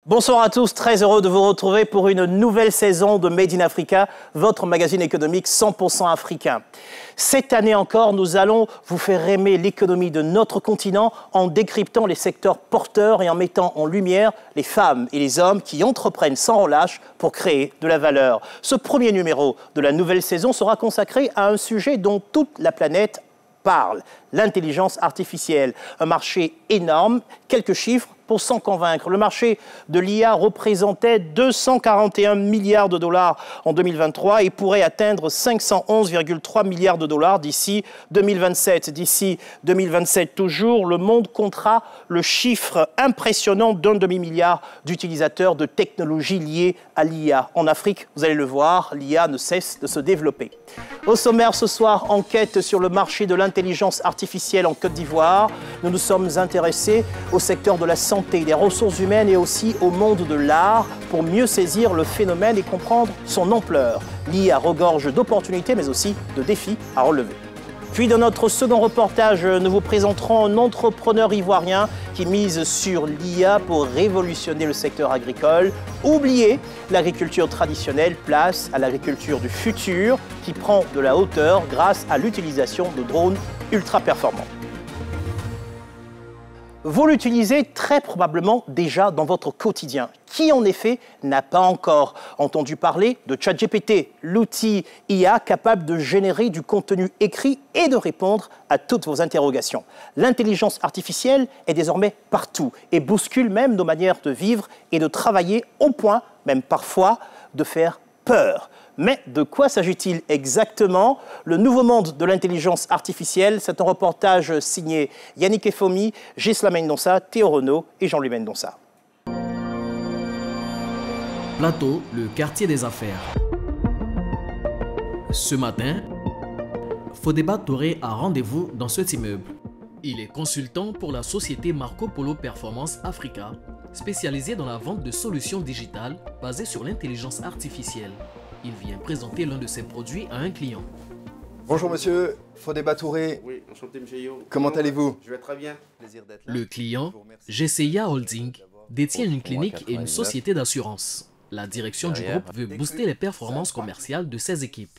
Bonsoir à tous, très heureux de vous retrouver pour une nouvelle saison de Made in Africa, votre magazine économique 100% africain. Cette année encore, nous allons vous faire aimer l'économie de notre continent en décryptant les secteurs porteurs et en mettant en lumière les femmes et les hommes qui entreprennent sans relâche pour créer de la valeur. Ce premier numéro de la nouvelle saison sera consacré à un sujet dont toute la planète parle, l'intelligence artificielle. Un marché énorme, quelques chiffres pour s'en convaincre. Le marché de l'IA représentait 241 milliards de dollars en 2023 et pourrait atteindre 511,3 milliards de dollars d'ici 2027. D'ici 2027 toujours, le monde comptera le chiffre impressionnant d'un demi-milliard d'utilisateurs de technologies liées à l'IA. En Afrique, vous allez le voir, l'IA ne cesse de se développer. Au sommaire ce soir, enquête sur le marché de l'intelligence artificielle en Côte d'Ivoire. Nous nous sommes intéressés au secteur de la santé, des ressources humaines et aussi au monde de l'art pour mieux saisir le phénomène et comprendre son ampleur. L'IA regorge d'opportunités mais aussi de défis à relever. Puis dans notre second reportage, nous vous présenterons un entrepreneur ivoirien qui mise sur l'IA pour révolutionner le secteur agricole. Oubliez l'agriculture traditionnelle, place à l'agriculture du futur qui prend de la hauteur grâce à l'utilisation de drones ultra performants. Vous l'utilisez très probablement déjà dans votre quotidien. Qui, en effet, n'a pas encore entendu parler de ChatGPT, l'outil IA capable de générer du contenu écrit et de répondre à toutes vos interrogations. L'intelligence artificielle est désormais partout et bouscule même nos manières de vivre et de travailler au point, même parfois, de faire peur. Mais de quoi s'agit-il exactement? Le nouveau monde de l'intelligence artificielle, c'est un reportage signé Yannick Efomi, Gisela Mendonça, Théo Renaud et Jean-Louis Mendonça. Plateau, le quartier des affaires. Ce matin, Fodeba Touré a rendez-vous dans cet immeuble. Il est consultant pour la société Marco Polo Performance Africa, spécialisée dans la vente de solutions digitales basées sur l'intelligence artificielle. Il vient présenter l'un de ses produits à un client. Bonjour monsieur, Fodeba Touré. Oui, enchanté monsieur Yo. Comment allez-vous? Je vais très bien. Le client, GCIA Holding, détient une clinique et une société d'assurance. La direction du groupe veut booster les performances commerciales de ses équipes.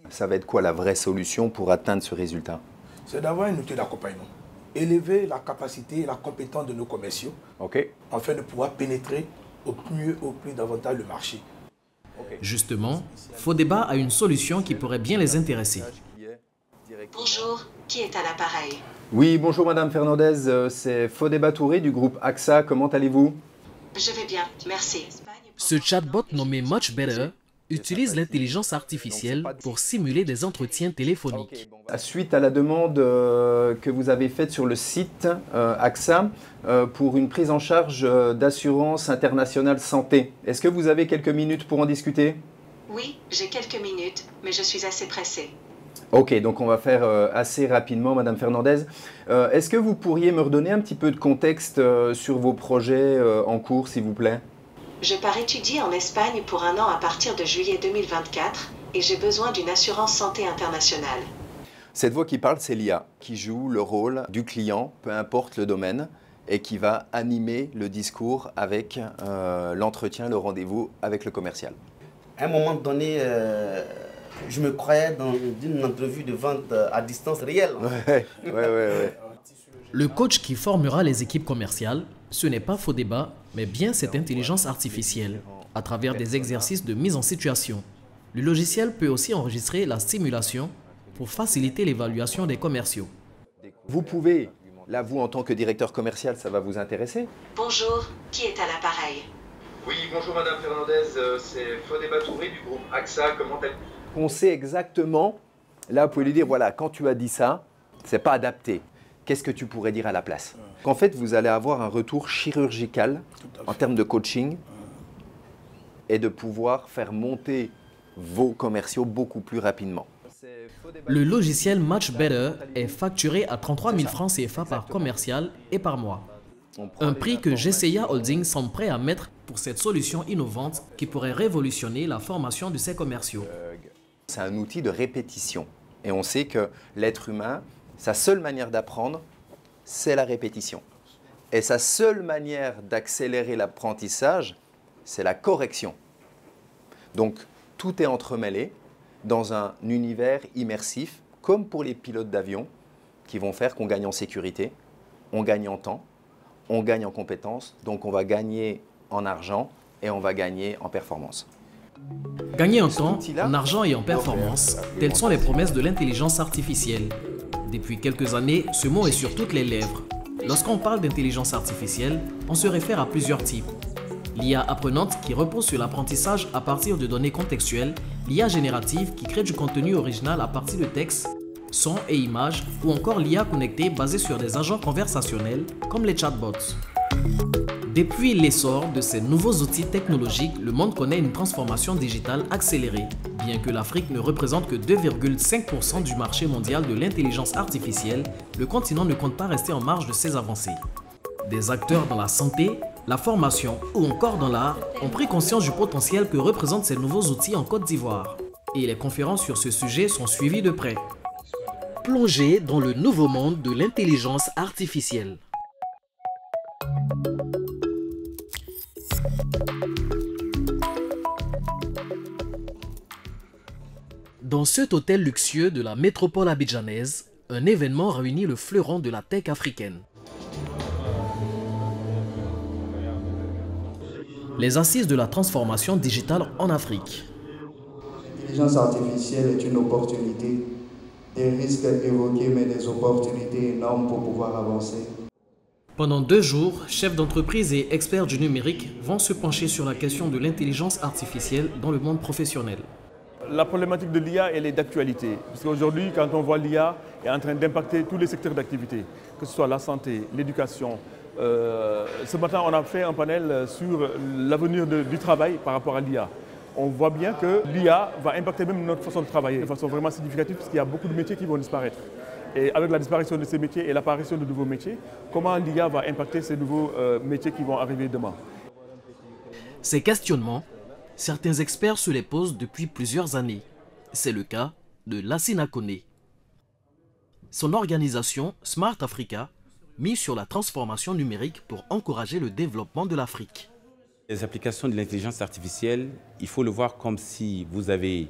Ça va être quoi la vraie solution pour atteindre ce résultat? C'est d'avoir un outil d'accompagnement. Élever la capacité et la compétence de nos commerciaux afin de pouvoir pénétrer au plus davantage le marché. Justement, Fodeba a une solution qui pourrait bien les intéresser. Bonjour, qui est à l'appareil? Oui, bonjour Madame Fernandez, c'est Fodeba Touré du groupe AXA, comment allez-vous? Je vais bien, merci. Ce chatbot nommé Much Better utilise l'intelligence artificielle pour simuler des entretiens téléphoniques. Suite à la demande que vous avez faite sur le site AXA pour une prise en charge d'assurance internationale santé, est-ce que vous avez quelques minutes pour en discuter? Oui, j'ai quelques minutes, mais je suis assez pressée. Ok, donc on va faire assez rapidement, Madame Fernandez. Est-ce que vous pourriez me redonner un petit peu de contexte sur vos projets en cours, s'il vous plaît? Je pars étudier en Espagne pour 1 an à partir de juillet 2024 et j'ai besoin d'une assurance santé internationale. Cette voix qui parle, c'est l'IA, qui joue le rôle du client, peu importe le domaine, et qui va animer le discours avec l'entretien, le rendez-vous avec le commercial. À un moment donné, je me croyais dans une entrevue de vente à distance réelle. Ouais. Le coach qui formera les équipes commerciales, ce n'est pas Fodeba, mais bien cette intelligence artificielle, à travers des exercices de mise en situation. Le logiciel peut aussi enregistrer la simulation pour faciliter l'évaluation des commerciaux. Vous pouvez, là vous en tant que directeur commercial, ça va vous intéresser? Bonjour, qui est à l'appareil? Oui, bonjour Madame Fernandez, c'est Fodeba Touré du groupe AXA, comment allez-vous? On sait exactement, là vous pouvez lui dire, voilà, quand tu as dit ça, c'est pas adapté. Qu'est-ce que tu pourrais dire à la place? Qu'en fait, vous allez avoir un retour chirurgical en termes de coaching et de pouvoir faire monter vos commerciaux beaucoup plus rapidement. Le logiciel Much Better est facturé à 33 000 francs CFA par commercial et par mois. Un prix que GCIA Holding semble prêt à mettre pour cette solution innovante qui pourrait révolutionner la formation de ses commerciaux. C'est un outil de répétition. Et on sait que l'être humain, sa seule manière d'apprendre, c'est la répétition. Et sa seule manière d'accélérer l'apprentissage, c'est la correction. Donc, tout est entremêlé dans un univers immersif, comme pour les pilotes d'avion, qui vont faire qu'on gagne en sécurité, on gagne en temps, on gagne en compétences, donc on va gagner en argent et on va gagner en performance. Gagner en temps, en argent et en performance, telles sont les promesses de l'intelligence artificielle. Depuis quelques années, ce mot est sur toutes les lèvres. Lorsqu'on parle d'intelligence artificielle, on se réfère à plusieurs types. L'IA apprenante qui repose sur l'apprentissage à partir de données contextuelles, l'IA générative qui crée du contenu original à partir de textes, sons et images, ou encore l'IA connectée basée sur des agents conversationnels comme les chatbots. Depuis l'essor de ces nouveaux outils technologiques, le monde connaît une transformation digitale accélérée. Bien que l'Afrique ne représente que 2,5% du marché mondial de l'intelligence artificielle, le continent ne compte pas rester en marge de ces avancées. Des acteurs dans la santé, la formation ou encore dans l'art ont pris conscience du potentiel que représentent ces nouveaux outils en Côte d'Ivoire. Et les conférences sur ce sujet sont suivies de près. Plongez dans le nouveau monde de l'intelligence artificielle. Dans cet hôtel luxueux de la métropole abidjanaise, un événement réunit le fleuron de la tech africaine. Les assises de la transformation digitale en Afrique. L'intelligence artificielle est une opportunité, des risques évoqués mais des opportunités énormes pour pouvoir avancer. Pendant 2 jours, chefs d'entreprise et experts du numérique vont se pencher sur la question de l'intelligence artificielle dans le monde professionnel. La problématique de l'IA, elle est d'actualité. Parce qu'aujourd'hui, quand on voit l'IA est en train d'impacter tous les secteurs d'activité, que ce soit la santé, l'éducation. Ce matin, on a fait un panel sur l'avenir du travail par rapport à l'IA. On voit bien que l'IA va impacter même notre façon de travailler de façon vraiment significative parce qu'il y a beaucoup de métiers qui vont disparaître. Et avec la disparition de ces métiers et l'apparition de nouveaux métiers, comment l'IA va impacter ces nouveaux métiers qui vont arriver demain? Ces questionnements, certains experts se les posent depuis plusieurs années. C'est le cas de Lassina Koné. Son organisation, Smart Africa, mise sur la transformation numérique pour encourager le développement de l'Afrique. Les applications de l'intelligence artificielle, il faut le voir comme si vous avez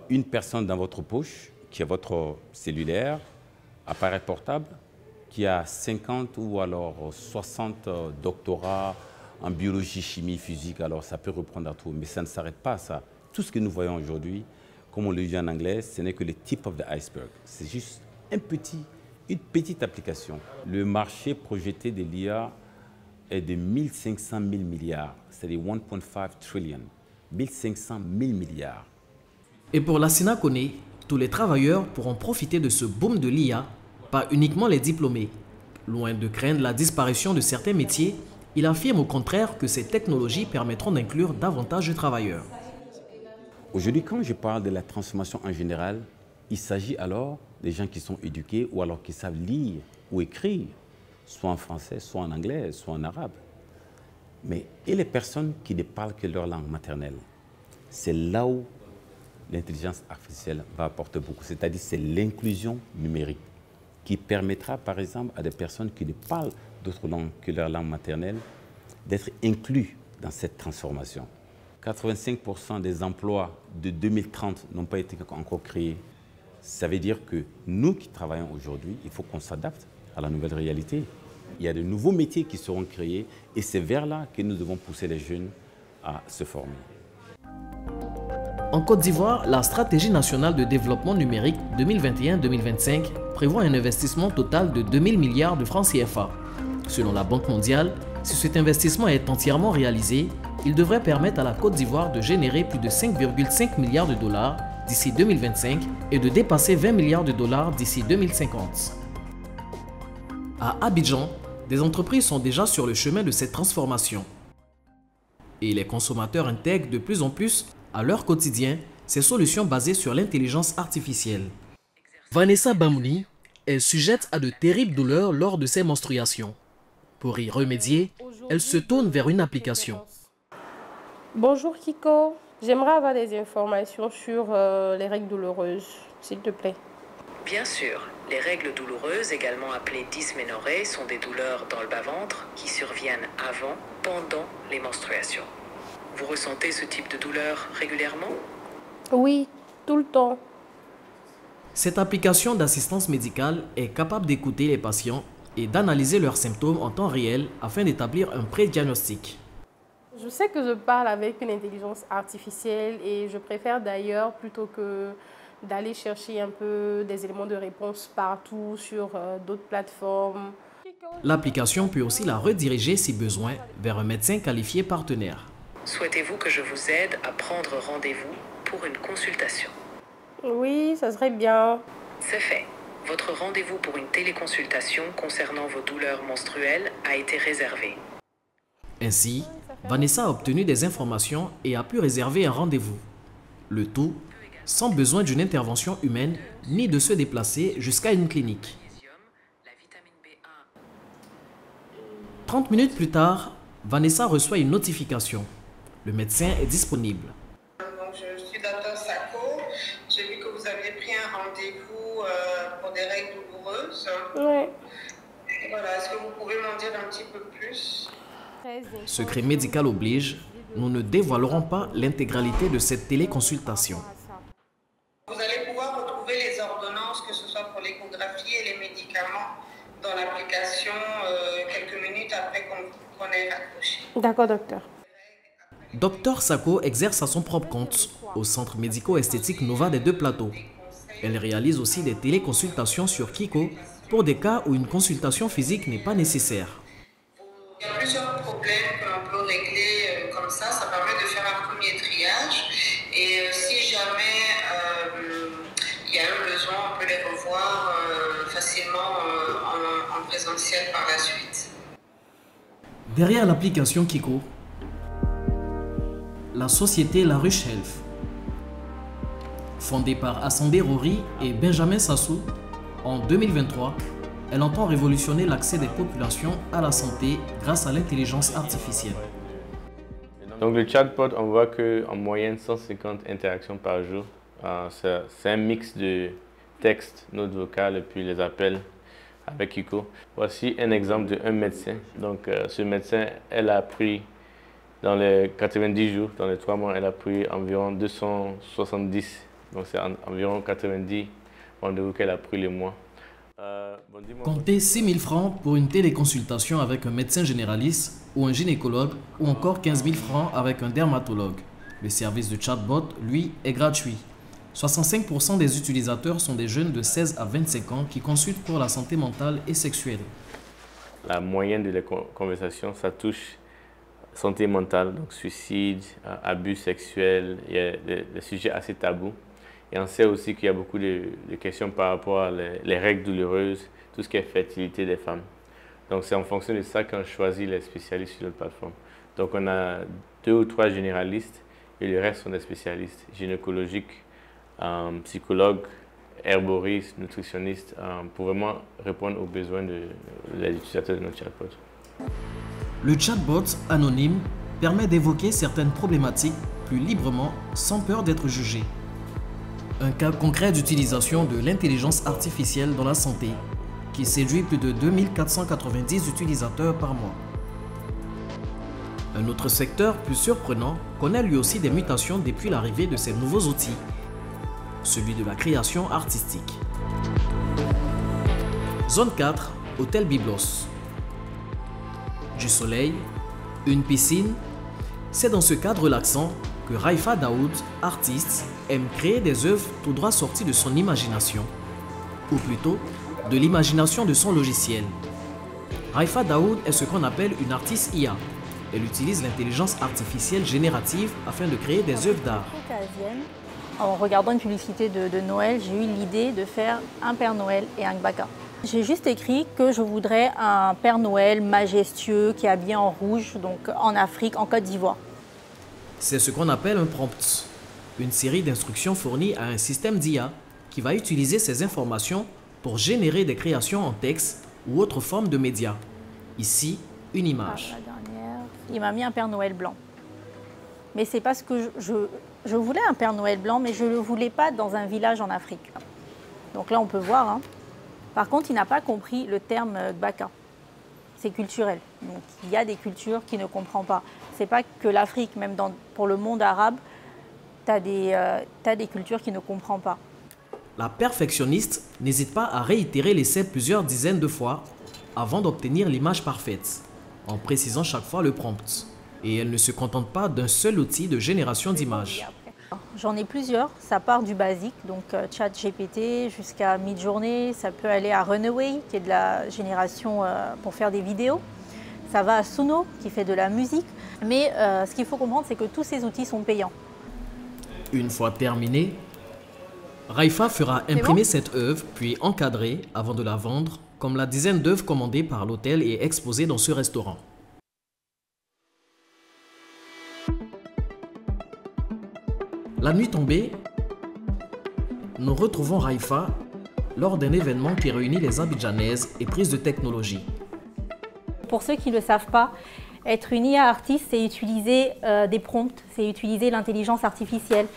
une personne dans votre poche, qui a votre cellulaire, appareil portable, qui a 50 ou alors 60 doctorats en biologie, chimie, physique, alors ça peut reprendre à tout. Mais ça ne s'arrête pas à ça. Tout ce que nous voyons aujourd'hui, comme on le dit en anglais, ce n'est que le tip of the iceberg. C'est juste une petite application. Le marché projeté de l'IA est de 1500 000 milliards, c'est-à-dire 1,5 trillion. 1500 000 milliards. Et pour Lassina Koné, tous les travailleurs pourront profiter de ce boom de l'IA, pas uniquement les diplômés. Loin de craindre la disparition de certains métiers, il affirme au contraire que ces technologies permettront d'inclure davantage de travailleurs. Aujourd'hui, quand je parle de la transformation en général, il s'agit alors des gens qui sont éduqués ou alors qui savent lire ou écrire, soit en français, soit en anglais, soit en arabe. Mais et les personnes qui ne parlent que leur langue maternelle? C'est là où l'intelligence artificielle va apporter beaucoup, c'est-à-dire c'est l'inclusion numérique qui permettra par exemple à des personnes qui ne parlent d'autres langues que leur langue maternelle d'être inclus dans cette transformation. 85% des emplois de 2030 n'ont pas été encore créés. Ça veut dire que nous qui travaillons aujourd'hui, il faut qu'on s'adapte à la nouvelle réalité. Il y a de nouveaux métiers qui seront créés et c'est vers là que nous devons pousser les jeunes à se former. En Côte d'Ivoire, la stratégie nationale de développement numérique 2021-2025 prévoit un investissement total de 2000 milliards de francs CFA. Selon la Banque mondiale, si cet investissement est entièrement réalisé, il devrait permettre à la Côte d'Ivoire de générer plus de 5,5 milliards de dollars d'ici 2025 et de dépasser 20 milliards de dollars d'ici 2050. À Abidjan, des entreprises sont déjà sur le chemin de cette transformation. Et les consommateurs intègrent de plus en plus à leur quotidien ces solutions basées sur l'intelligence artificielle. Vanessa Bamouni est sujette à de terribles douleurs lors de ses menstruations. Pour y remédier, elle se tourne vers une application. Bonjour Kiko, j'aimerais avoir des informations sur les règles douloureuses, s'il te plaît. Bien sûr, les règles douloureuses, également appelées dysménorrhées, sont des douleurs dans le bas-ventre qui surviennent avant, pendant les menstruations. Vous ressentez ce type de douleur régulièrement? Oui, tout le temps. Cette application d'assistance médicale est capable d'écouter les patients et d'analyser leurs symptômes en temps réel afin d'établir un pré-diagnostic. Je sais que je parle avec une intelligence artificielle et je préfère d'ailleurs, plutôt que d'aller chercher un peu des éléments de réponse partout sur d'autres plateformes. L'application peut aussi la rediriger si besoin vers un médecin qualifié partenaire. Souhaitez-vous que je vous aide à prendre rendez-vous pour une consultation? Oui, ça serait bien. C'est fait. Votre rendez-vous pour une téléconsultation concernant vos douleurs menstruelles a été réservé. Ainsi, Vanessa a obtenu des informations et a pu réserver un rendez-vous. Le tout sans besoin d'une intervention humaine ni de se déplacer jusqu'à une clinique. 30 minutes plus tard, Vanessa reçoit une notification. Le médecin est disponible. Donc, je suis Dr Sako. J'ai vu que vous aviez pris un rendez-vous pour des règles douloureuses. Oui. Voilà, est-ce que vous pouvez m'en dire un petit peu plus? Secret médical oblige, nous ne dévoilerons pas l'intégralité de cette téléconsultation. Vous allez pouvoir retrouver les ordonnances, que ce soit pour l'échographie et les médicaments, dans l'application quelques minutes après qu'on ait raccroché. D'accord, docteur. Dr Sako exerce à son propre compte au centre médico-esthétique Nova des Deux Plateaux. Elle réalise aussi des téléconsultations sur Kiko pour des cas où une consultation physique n'est pas nécessaire. Il y a plusieurs problèmes que l'on peut régler comme ça. Ça permet de faire un premier triage. Et si jamais il y a un besoin, on peut les revoir facilement en présentiel par la suite. Derrière l'application Kiko, la société La Ruche Health, fondée par Asandé Rory et Benjamin Sassou, en 2023, elle entend révolutionner l'accès des populations à la santé grâce à l'intelligence artificielle. Donc le chatbot, on voit qu'en moyenne 150 interactions par jour. C'est un mix de texte, notes vocales et puis les appels avec Kiko. Voici un exemple d'un médecin. Donc ce médecin, elle a pris dans les 90 jours, dans les 3 mois, elle a pris environ 270. Donc c'est environ 90 rendez-vous qu'elle a pris le mois. Comptez 6 000 francs pour une téléconsultation avec un médecin généraliste ou un gynécologue ou encore 15 000 francs avec un dermatologue. Le service de chatbot, lui, est gratuit. 65% des utilisateurs sont des jeunes de 16 à 25 ans qui consultent pour la santé mentale et sexuelle. La moyenne de la conversation, ça touche santé mentale, donc suicide, abus sexuels, il y a des sujets assez tabous. Et on sait aussi qu'il y a beaucoup de questions par rapport à les règles douloureuses, tout ce qui est fertilité des femmes. Donc c'est en fonction de ça qu'on choisit les spécialistes sur notre plateforme. Donc on a 2 ou 3 généralistes et le reste sont des spécialistes gynécologiques, psychologues, herboristes, nutritionnistes, pour vraiment répondre aux besoins des utilisateurs de notre chatbot. Le chatbot anonyme permet d'évoquer certaines problématiques plus librement sans peur d'être jugé. Un cas concret d'utilisation de l'intelligence artificielle dans la santé qui séduit plus de 2490 utilisateurs par mois. Un autre secteur plus surprenant connaît lui aussi des mutations depuis l'arrivée de ces nouveaux outils, celui de la création artistique. Zone 4, Hôtel Byblos. Du soleil, une piscine, c'est dans ce cadre relaxant que Raifa Daoud, artiste, aime créer des œuvres tout droit sorties de son imagination, ou plutôt de l'imagination de son logiciel. Raifa Daoud est ce qu'on appelle une artiste IA. Elle utilise l'intelligence artificielle générative afin de créer des œuvres d'art. En regardant une publicité de Noël, j'ai eu l'idée de faire un Père Noël et un Gbagga. J'ai juste écrit que je voudrais un Père Noël majestueux qui est habillé en rouge, donc en Afrique, en Côte d'Ivoire. C'est ce qu'on appelle un prompt, une série d'instructions fournies à un système d'IA qui va utiliser ces informations pour générer des créations en texte ou autre forme de médias. Ici, une image. La dernière, il m'a mis un Père Noël blanc. Mais c'est parce que je voulais un Père Noël blanc, mais je ne le voulais pas dans un village en Afrique. Donc là, on peut voir. Hein. Par contre, il n'a pas compris le terme Gbaka. C'est culturel. Donc il y a des cultures qu'il ne comprend pas. Ce n'est pas que l'Afrique, même pour le monde arabe, tu as des cultures qu'il ne comprend pas. La perfectionniste n'hésite pas à réitérer l'essai plusieurs dizaines de fois avant d'obtenir l'image parfaite, en précisant chaque fois le prompt. Et elle ne se contente pas d'un seul outil de génération d'images. J'en ai plusieurs, ça part du basique, donc ChatGPT jusqu'à Midjourney, ça peut aller à Runway qui est de la génération pour faire des vidéos, ça va à Suno qui fait de la musique, mais ce qu'il faut comprendre c'est que tous ces outils sont payants. Une fois terminée, Raifa fera imprimer cette œuvre puis encadrer avant de la vendre, comme la dizaine d'œuvres commandées par l'hôtel et exposées dans ce restaurant. La nuit tombée, nous retrouvons Raifa lors d'un événement qui réunit les Abidjanaises et prises de technologie. Pour ceux qui ne le savent pas, être une IA artiste, c'est utiliser des prompts, c'est utiliser l'intelligence artificielle.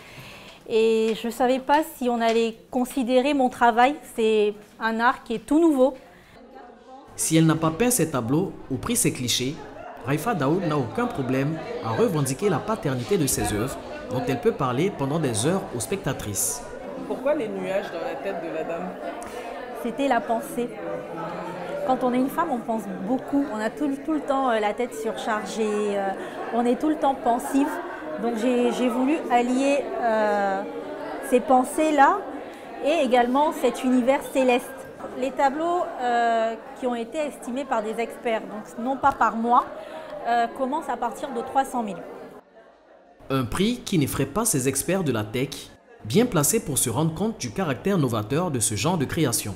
Et je ne savais pas si on allait considérer mon travail, c'est un art qui est tout nouveau. Si elle n'a pas peint ses tableaux ou pris ses clichés, Raifa Daoud n'a aucun problème à revendiquer la paternité de ses œuvres, dont elle peut parler pendant des heures aux spectatrices. Pourquoi les nuages dans la tête de la dame? C'était la pensée. Quand on est une femme, on pense beaucoup. On a tout le temps la tête surchargée, on est tout le temps pensive. Donc j'ai voulu allier ces pensées-là et également cet univers céleste. Les tableaux qui ont été estimés par des experts, donc non pas par moi, commencent à partir de 300 000. Un prix qui n'effraie pas ces experts de la tech, bien placés pour se rendre compte du caractère novateur de ce genre de création.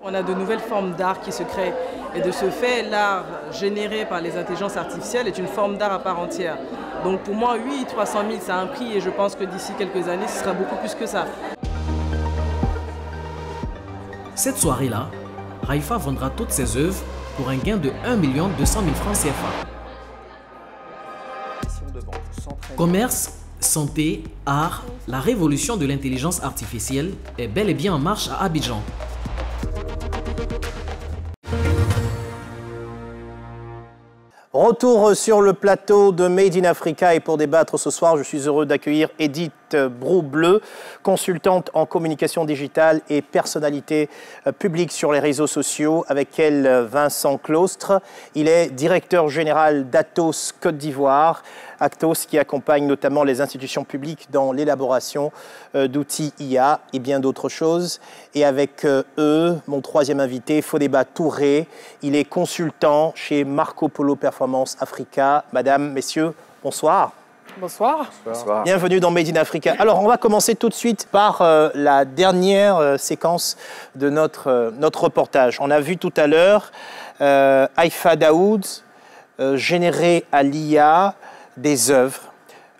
On a de nouvelles formes d'art qui se créent. Et de ce fait, l'art généré par les intelligences artificielles est une forme d'art à part entière. Donc pour moi, oui, 300 000, c'est un prix et je pense que d'ici quelques années, ce sera beaucoup plus que ça. Cette soirée-là, Raifa vendra toutes ses œuvres pour un gain de 1 200 000 francs CFA. Commerce, santé, art, la révolution de l'intelligence artificielle est bel et bien en marche à Abidjan. Retour sur le plateau de Made in Africa et pour débattre ce soir, je suis heureux d'accueillir Edith Brou-Bleu, consultante en communication digitale et personnalité publique sur les réseaux sociaux. Avec elle, Vincent Claustre. Il est directeur général d'Atos Côte d'Ivoire. Atos qui accompagne notamment les institutions publiques dans l'élaboration d'outils IA et bien d'autres choses. Et avec eux, mon troisième invité, Fodeba Touré. Il est consultant chez Marco Polo Performance Africa. Madame, messieurs, bonsoir. Bonsoir. Bonsoir. Bienvenue dans Made in Africa. Alors, on va commencer tout de suite par la dernière séquence de notre reportage. On a vu tout à l'heure Raifa Daoud générer à l'IA des œuvres.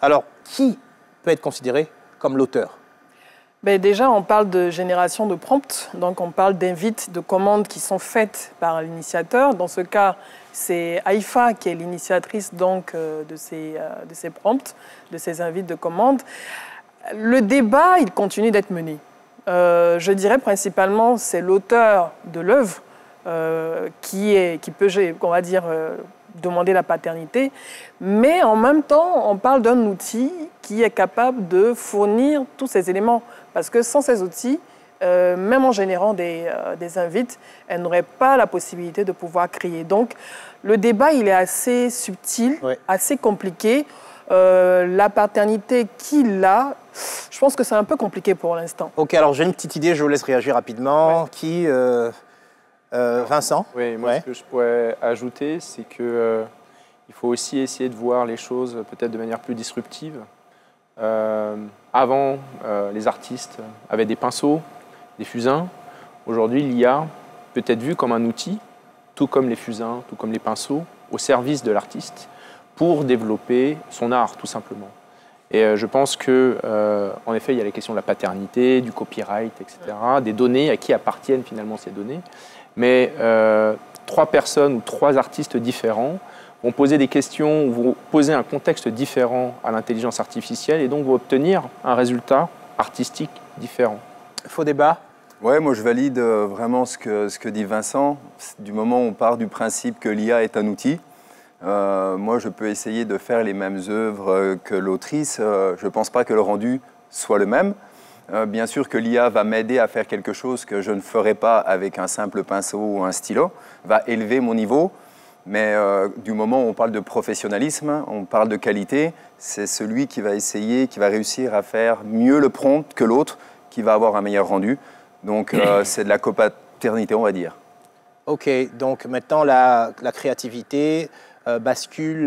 Alors, qui peut être considéré comme l'auteur? Ben déjà, on parle de génération de prompts, donc on parle d'invites, de commandes qui sont faites par l'initiateur. Dans ce cas, c'est Raifa qui est l'initiatrice donc de ces prompts, de ces invites de commandes. Le débat, il continue d'être mené. Je dirais principalement, c'est l'auteur de l'œuvre qui peut, on va dire, demander la paternité, mais en même temps, on parle d'un outil qui est capable de fournir tous ces éléments. Parce que sans ces outils, même en générant des invites, elle n'aurait pas la possibilité de pouvoir créer. Donc, le débat, il est assez subtil, assez compliqué. La paternité qu'il a, je pense que c'est un peu compliqué pour l'instant. Ok, alors j'ai une petite idée, je vous laisse réagir rapidement. Ouais. Qui Vincent? Oui, moi, ce que je pourrais ajouter, c'est qu'il faut aussi essayer de voir les choses peut-être de manière plus disruptive. Avant, les artistes avaient des pinceaux, des fusains. Aujourd'hui, l'IA peut être vue comme un outil, tout comme les fusains, tout comme les pinceaux, au service de l'artiste pour développer son art, tout simplement. Et je pense qu'en effet, il y a les questions de la paternité, du copyright, etc., des données, à qui appartiennent finalement ces données. Mais 3 personnes ou 3 artistes différents vont poser des questions ou vont poser un contexte différent à l'intelligence artificielle et donc vont obtenir un résultat artistique différent. Faux débat? Ouais, moi je valide vraiment ce que dit Vincent. Du moment où on part du principe que l'IA est un outil, moi je peux essayer de faire les mêmes œuvres que l'autrice. Je ne pense pas que le rendu soit le même. Bien sûr que l'IA va m'aider à faire quelque chose que je ne ferai pas avec un simple pinceau ou un stylo, va élever mon niveau. Mais du moment où on parle de professionnalisme, on parle de qualité, c'est celui qui va essayer, qui va réussir à faire mieux le prompt que l'autre, qui va avoir un meilleur rendu. Donc c'est de la copaternité, on va dire. Ok, donc maintenant la créativité bascule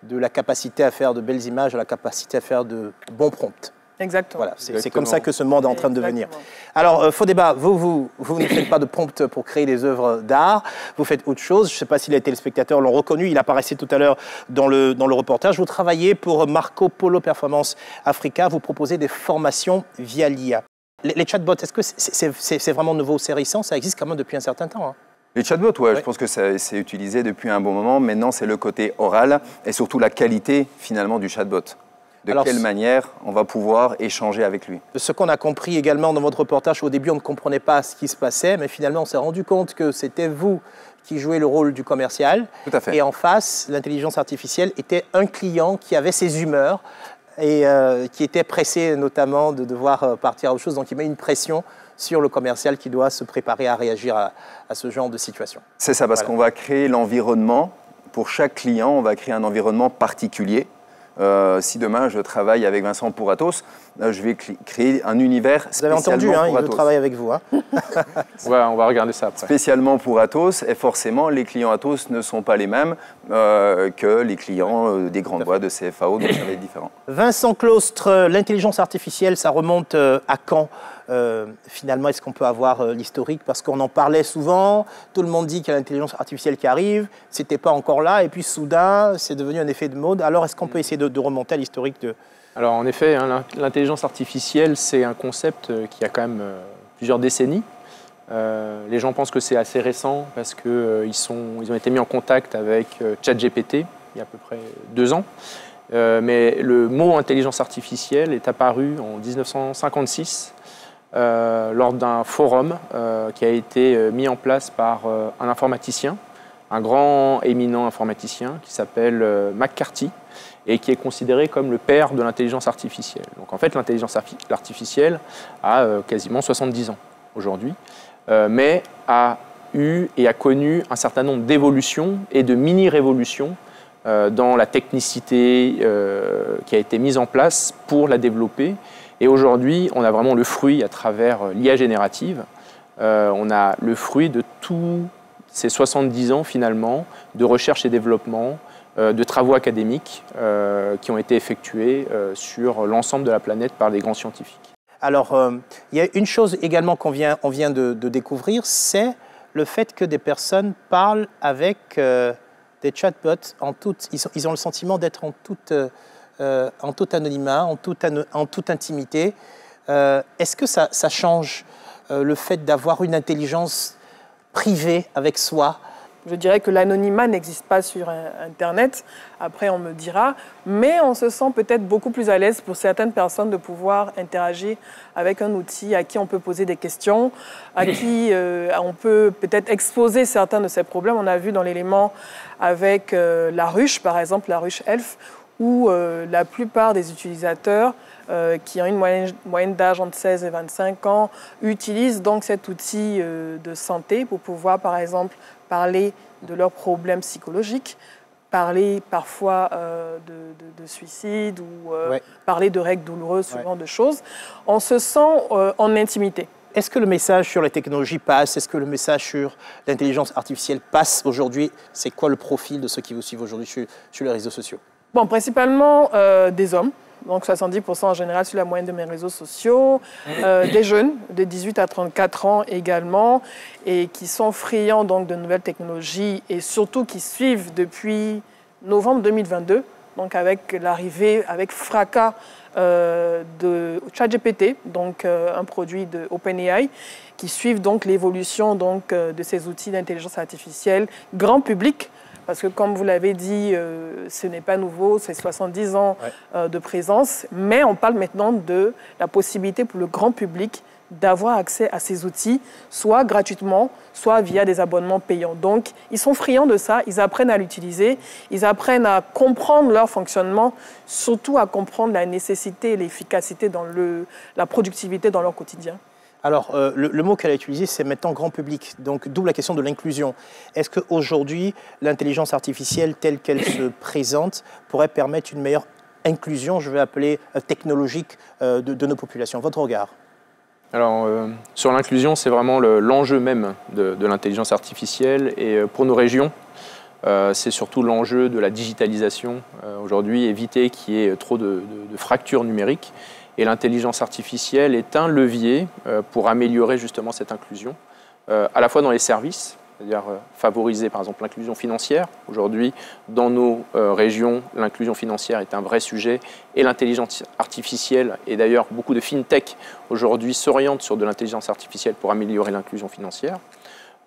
de la capacité à faire de belles images à la capacité à faire de bons prompts. Exactement. Voilà, c'est comme ça que ce monde est en train de devenir. Alors, faux débat, vous ne faites pas de prompt pour créer des œuvres d'art, vous faites autre chose. Je ne sais pas si les téléspectateurs l'ont reconnu, il apparaissait tout à l'heure dans le reportage. Vous travaillez pour Marco Polo Performance Africa, vous proposez des formations via l'IA. Les chatbots, est-ce que c'est vraiment nouveau, c'est récent? Ça existe quand même depuis un certain temps, hein. Les chatbots, ouais, je pense que c'est utilisé depuis un bon moment. Maintenant, c'est le côté oral et surtout la qualité, finalement, du chatbot. De quelle manière on va pouvoir échanger avec lui. Ce qu'on a compris également dans votre reportage, au début on ne comprenait pas ce qui se passait, mais finalement on s'est rendu compte que c'était vous qui jouez le rôle du commercial. Tout à fait. Et en face, l'intelligence artificielle était un client qui avait ses humeurs et qui était pressé notamment de devoir partir à autre chose. Donc il met une pression sur le commercial qui doit se préparer à réagir à ce genre de situation. C'est ça, parce qu'on va créer l'environnement. Pour chaque client, on va créer un environnement particulier. Si demain je travaille avec Vincent pour Atos, je vais créer un univers spécialement pour Atos. Vous avez entendu, il veut travailler avec vous. Hein. Ouais, on va regarder ça après. Spécialement pour Atos, et forcément les clients Atos ne sont pas les mêmes que les clients des grandes boîtes de CFAO, donc ça va être différent. Vincent Claustre, l'intelligence artificielle, ça remonte à quand finalement, est-ce qu'on peut avoir l'historique? Parce qu'on en parlait souvent, tout le monde dit qu'il y a l'intelligence artificielle qui arrive, c'était pas encore là, et puis soudain, c'est devenu un effet de mode. Alors, est-ce qu'on peut essayer de remonter à l'historique de... Alors, en effet, hein, l'intelligence artificielle, c'est un concept qui a quand même plusieurs décennies. Les gens pensent que c'est assez récent parce qu'ils ont été mis en contact avec ChatGPT il y a à peu près 2 ans. Mais le mot intelligence artificielle est apparu en 1956 lors d'un forum qui a été mis en place par un informaticien, un grand éminent informaticien qui s'appelle McCarthy et qui est considéré comme le père de l'intelligence artificielle. Donc en fait, l'intelligence artificielle a quasiment 70 ans aujourd'hui, mais a eu et a connu un certain nombre d'évolutions et de mini-révolutions dans la technicité qui a été mise en place pour la développer. Et aujourd'hui, on a vraiment le fruit à travers l'IA générative. On a le fruit de tous ces 70 ans finalement de recherche et développement, de travaux académiques qui ont été effectués sur l'ensemble de la planète par des grands scientifiques. Alors, il y a une chose également on vient de découvrir, c'est le fait que des personnes parlent avec des chatbots, ils ont le sentiment d'être en tout anonymat, en toute intimité. Est-ce que ça change le fait d'avoir une intelligence privée avec soi? Je dirais que l'anonymat n'existe pas sur Internet, après on me dira, mais on se sent peut-être beaucoup plus à l'aise pour certaines personnes de pouvoir interagir avec un outil à qui on peut poser des questions, à qui on peut peut-être exposer certains de ses problèmes. On a vu dans l'élément avec la ruche, par exemple, la ruche Elf, où la plupart des utilisateurs qui ont une moyenne d'âge entre 16 et 25 ans utilisent donc cet outil de santé pour pouvoir, par exemple, parler de leurs problèmes psychologiques, parler parfois de suicide ou parler de règles douloureuses, ce genre de choses. On se sent en intimité. Est-ce que le message sur les technologies passe? Est-ce que le message sur l'intelligence artificielle passe aujourd'hui? C'est quoi le profil de ceux qui vous suivent aujourd'hui sur les réseaux sociaux? Bon, principalement des hommes. Donc 70% en général sur la moyenne de mes réseaux sociaux, des jeunes de 18 à 34 ans également, et qui sont friands donc de nouvelles technologies et surtout qui suivent depuis novembre 2022, donc avec l'arrivée, avec fracas de ChatGPT, donc un produit de OpenAI, qui suivent donc l'évolution de ces outils d'intelligence artificielle grand public. Parce que comme vous l'avez dit, ce n'est pas nouveau, c'est 70 ans de présence, mais on parle maintenant de la possibilité pour le grand public d'avoir accès à ces outils, soit gratuitement, soit via des abonnements payants. Donc, ils sont friands de ça, ils apprennent à l'utiliser, ils apprennent à comprendre leur fonctionnement, surtout à comprendre la nécessité et l'efficacité dans la productivité dans leur quotidien. Alors, le mot qu'elle a utilisé, c'est maintenant grand public. Donc, d'où la question de l'inclusion. Est-ce qu'aujourd'hui, l'intelligence artificielle telle qu'elle se présente pourrait permettre une meilleure inclusion, je vais appeler technologique, de nos populations? Votre regard? Alors, sur l'inclusion, c'est vraiment l'enjeu même de l'intelligence artificielle. Et pour nos régions, c'est surtout l'enjeu de la digitalisation. Aujourd'hui, éviter qu'il y ait trop de fractures numériques. Et l'intelligence artificielle est un levier pour améliorer justement cette inclusion, à la fois dans les services, c'est-à-dire favoriser par exemple l'inclusion financière. Aujourd'hui, dans nos régions, l'inclusion financière est un vrai sujet et l'intelligence artificielle, et d'ailleurs beaucoup de fintech aujourd'hui s'orientent sur de l'intelligence artificielle pour améliorer l'inclusion financière.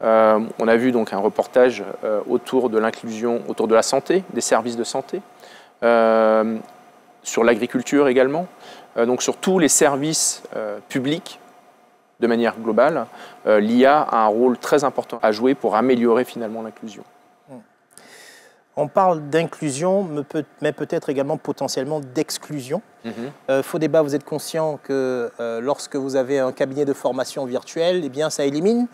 On a vu donc un reportage autour de l'inclusion, autour de la santé, des services de santé, sur l'agriculture également. Donc sur tous les services publics, de manière globale, l'IA a un rôle très important à jouer pour améliorer finalement l'inclusion. On parle d'inclusion, mais peut-être également potentiellement d'exclusion. Fodeba, vous êtes conscient que lorsque vous avez un cabinet de formation virtuel, eh bien, ça élimine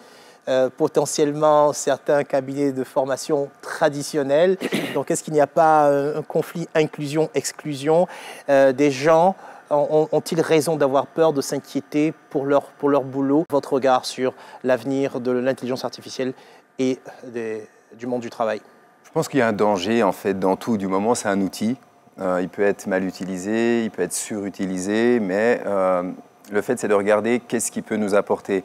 potentiellement certains cabinets de formation traditionnels. Donc, est-ce qu'il n'y a pas un conflit inclusion-exclusion des gens? Ont-ils raison d'avoir peur, de s'inquiéter pour leur boulot? Votre regard sur l'avenir de l'intelligence artificielle et du monde du travail? Je pense qu'il y a un danger en fait dans tout. Du moment, c'est un outil. Il peut être mal utilisé, il peut être surutilisé, mais le fait, c'est de regarder qu'est-ce qu'il peut nous apporter.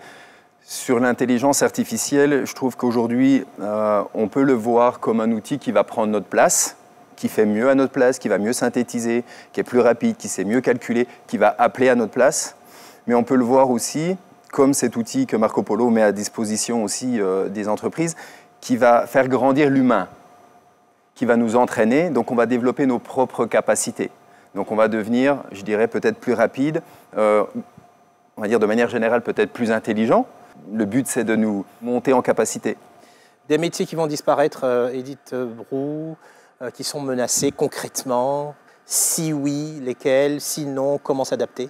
Sur l'intelligence artificielle, je trouve qu'aujourd'hui, on peut le voir comme un outil qui va prendre notre place, qui fait mieux à notre place, qui va mieux synthétiser, qui est plus rapide, qui sait mieux calculer, qui va appeler à notre place. Mais on peut le voir aussi comme cet outil que Marco Polo met à disposition aussi des entreprises, qui va faire grandir l'humain, qui va nous entraîner. Donc on va développer nos propres capacités. Donc on va devenir, je dirais, peut-être plus rapide, on va dire de manière générale peut-être plus intelligent. Le but, c'est de nous monter en capacité. Des métiers qui vont disparaître, Edith Brou, qui sont menacés concrètement? Si oui, lesquels? Sinon, comment s'adapter?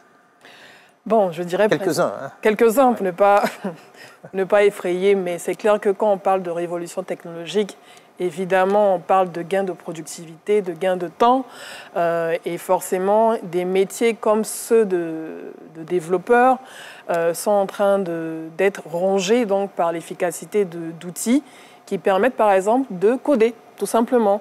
Bon, je dirais quelques-uns. Hein. Quelques-uns pour ne pas effrayer, mais c'est clair que quand on parle de révolution technologique, évidemment, on parle de gains de productivité, de gains de temps, et forcément, des métiers comme ceux de développeurs sont en train d'être rongés donc, par l'efficacité d'outils qui permettent, par exemple, de coder, tout simplement.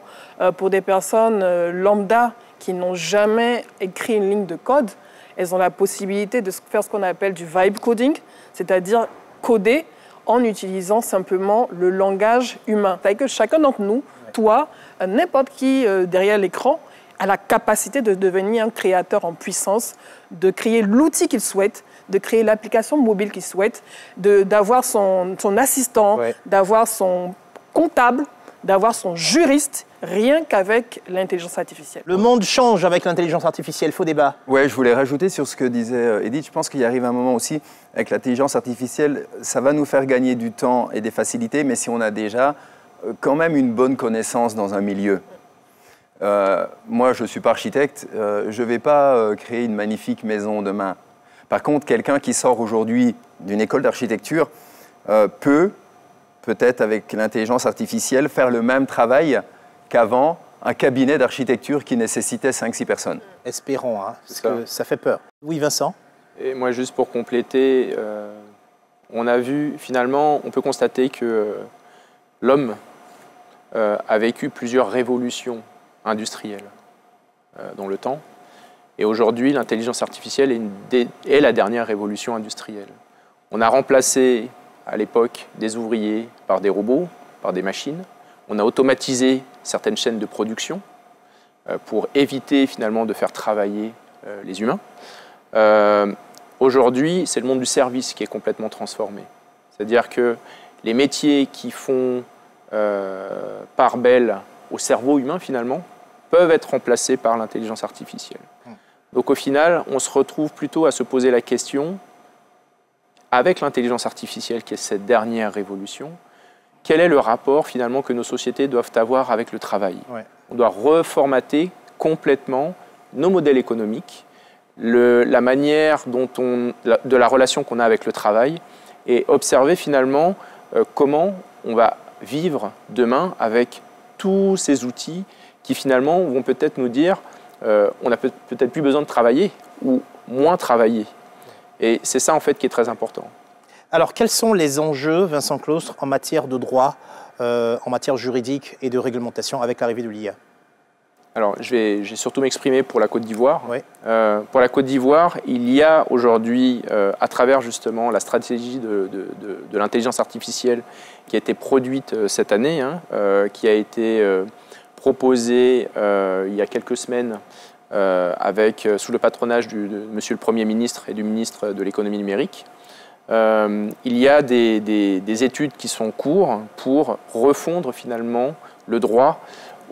Pour des personnes lambda qui n'ont jamais écrit une ligne de code, elles ont la possibilité de faire ce qu'on appelle du vibe coding, c'est-à-dire coder en utilisant simplement le langage humain. C'est-à-dire que chacun d'entre nous, toi, n'importe qui derrière l'écran, a la capacité de devenir un créateur en puissance, de créer l'outil qu'il souhaite, de créer l'application mobile qu'il souhaite, d'avoir son assistant, d'avoir son comptable, d'avoir son juriste, rien qu'avec l'intelligence artificielle. Le monde change avec l'intelligence artificielle, Fodeba. Oui, je voulais rajouter sur ce que disait Edith. Je pense qu'il arrive un moment aussi, avec l'intelligence artificielle, ça va nous faire gagner du temps et des facilités, mais si on a déjà quand même une bonne connaissance dans un milieu. Moi, je ne suis pas architecte, je ne vais pas créer une magnifique maison demain. Par contre, quelqu'un qui sort aujourd'hui d'une école d'architecture peut-être avec l'intelligence artificielle, faire le même travail qu'avant un cabinet d'architecture qui nécessitait 5-6 personnes. Espérons, hein, parce que ça fait peur. Oui, Vincent? Et moi, juste pour compléter, on a vu, finalement, on peut constater que l'homme a vécu plusieurs révolutions industrielles dans le temps. Et aujourd'hui, l'intelligence artificielle est la dernière révolution industrielle. On a remplacé à l'époque des ouvriers par des robots, par des machines. On a automatisé certaines chaînes de production pour éviter finalement de faire travailler les humains. Aujourd'hui, c'est le monde du service qui est complètement transformé. C'est-à-dire que les métiers qui font part belle au cerveau humain, finalement, peuvent être remplacés par l'intelligence artificielle. Donc au final, on se retrouve plutôt à se poser la question, avec l'intelligence artificielle qui est cette dernière révolution, quel est le rapport finalement que nos sociétés doivent avoir avec le travail? On doit reformater complètement nos modèles économiques, la manière dont de la relation qu'on a avec le travail, et observer finalement comment on va vivre demain avec tous ces outils qui finalement vont peut-être nous dire on n'a peut-être plus besoin de travailler ou moins travailler. Et c'est ça en fait qui est très important. Alors quels sont les enjeux, Vincent Claustre, en matière de droit, en matière juridique et de réglementation avec l'arrivée de l'IA? Alors, je vais surtout m'exprimer pour la Côte d'Ivoire. Pour la Côte d'Ivoire, il y a aujourd'hui, à travers justement la stratégie de l'intelligence artificielle qui a été produite cette année, qui a été proposée il y a quelques semaines sous le patronage de Monsieur le Premier ministre et du ministre de l'économie numérique. Il y a des études qui sont en cours pour refondre finalement le droit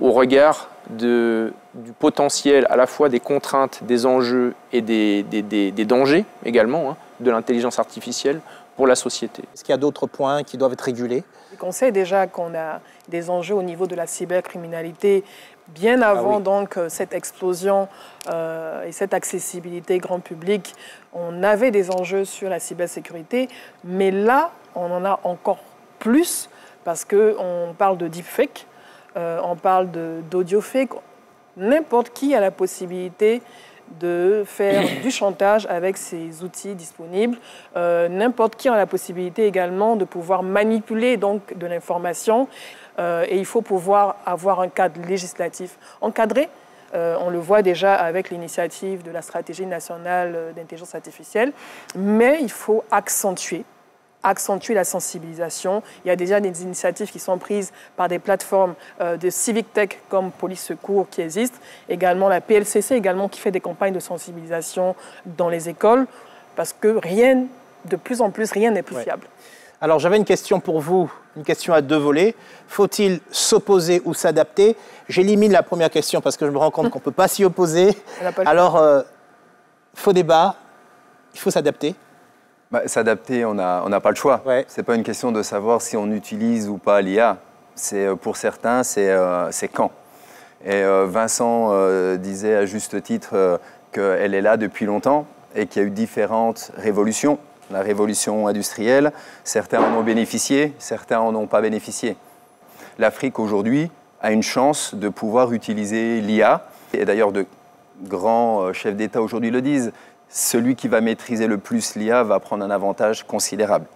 au regard du potentiel à la fois des contraintes, des enjeux et des dangers également de l'intelligence artificielle pour la société. Est-ce qu'il y a d'autres points qui doivent être régulés? On sait déjà qu'on a des enjeux au niveau de la cybercriminalité bien avant donc cette explosion et cette accessibilité grand public. On avait des enjeux sur la cybersécurité, mais là, on en a encore plus parce qu'on parle de deepfake. On parle d'audio fake. N'importe qui a la possibilité de faire du chantage avec ces outils disponibles. N'importe qui a la possibilité également de pouvoir manipuler donc de l'information. Et il faut pouvoir avoir un cadre législatif encadré. On le voit déjà avec l'initiative de la stratégie nationale d'intelligence artificielle. Mais il faut accentuer la sensibilisation. Il y a déjà des initiatives qui sont prises par des plateformes de civic tech comme Police Secours qui existent. Également la PLCC également qui fait des campagnes de sensibilisation dans les écoles parce que de plus en plus, rien n'est plus fiable. Alors j'avais une question pour vous, une question à deux volets. Faut-il s'opposer ou s'adapter? J'élimine la première question parce que je me rends compte qu'on ne peut pas s'y opposer. Alors, faux débat, il faut s'adapter. S'adapter, on n'a pas le choix. Ce n'est pas une question de savoir si on utilise ou pas l'IA. Pour certains, c'est quand. Et Vincent disait à juste titre qu'elle est là depuis longtemps et qu'il y a eu différentes révolutions. La révolution industrielle, certains en ont bénéficié, certains en ont pas bénéficié. L'Afrique aujourd'hui a une chance de pouvoir utiliser l'IA. Et d'ailleurs, de grands chefs d'État aujourd'hui le disent. Celui qui va maîtriser le plus l'IA va prendre un avantage considérable.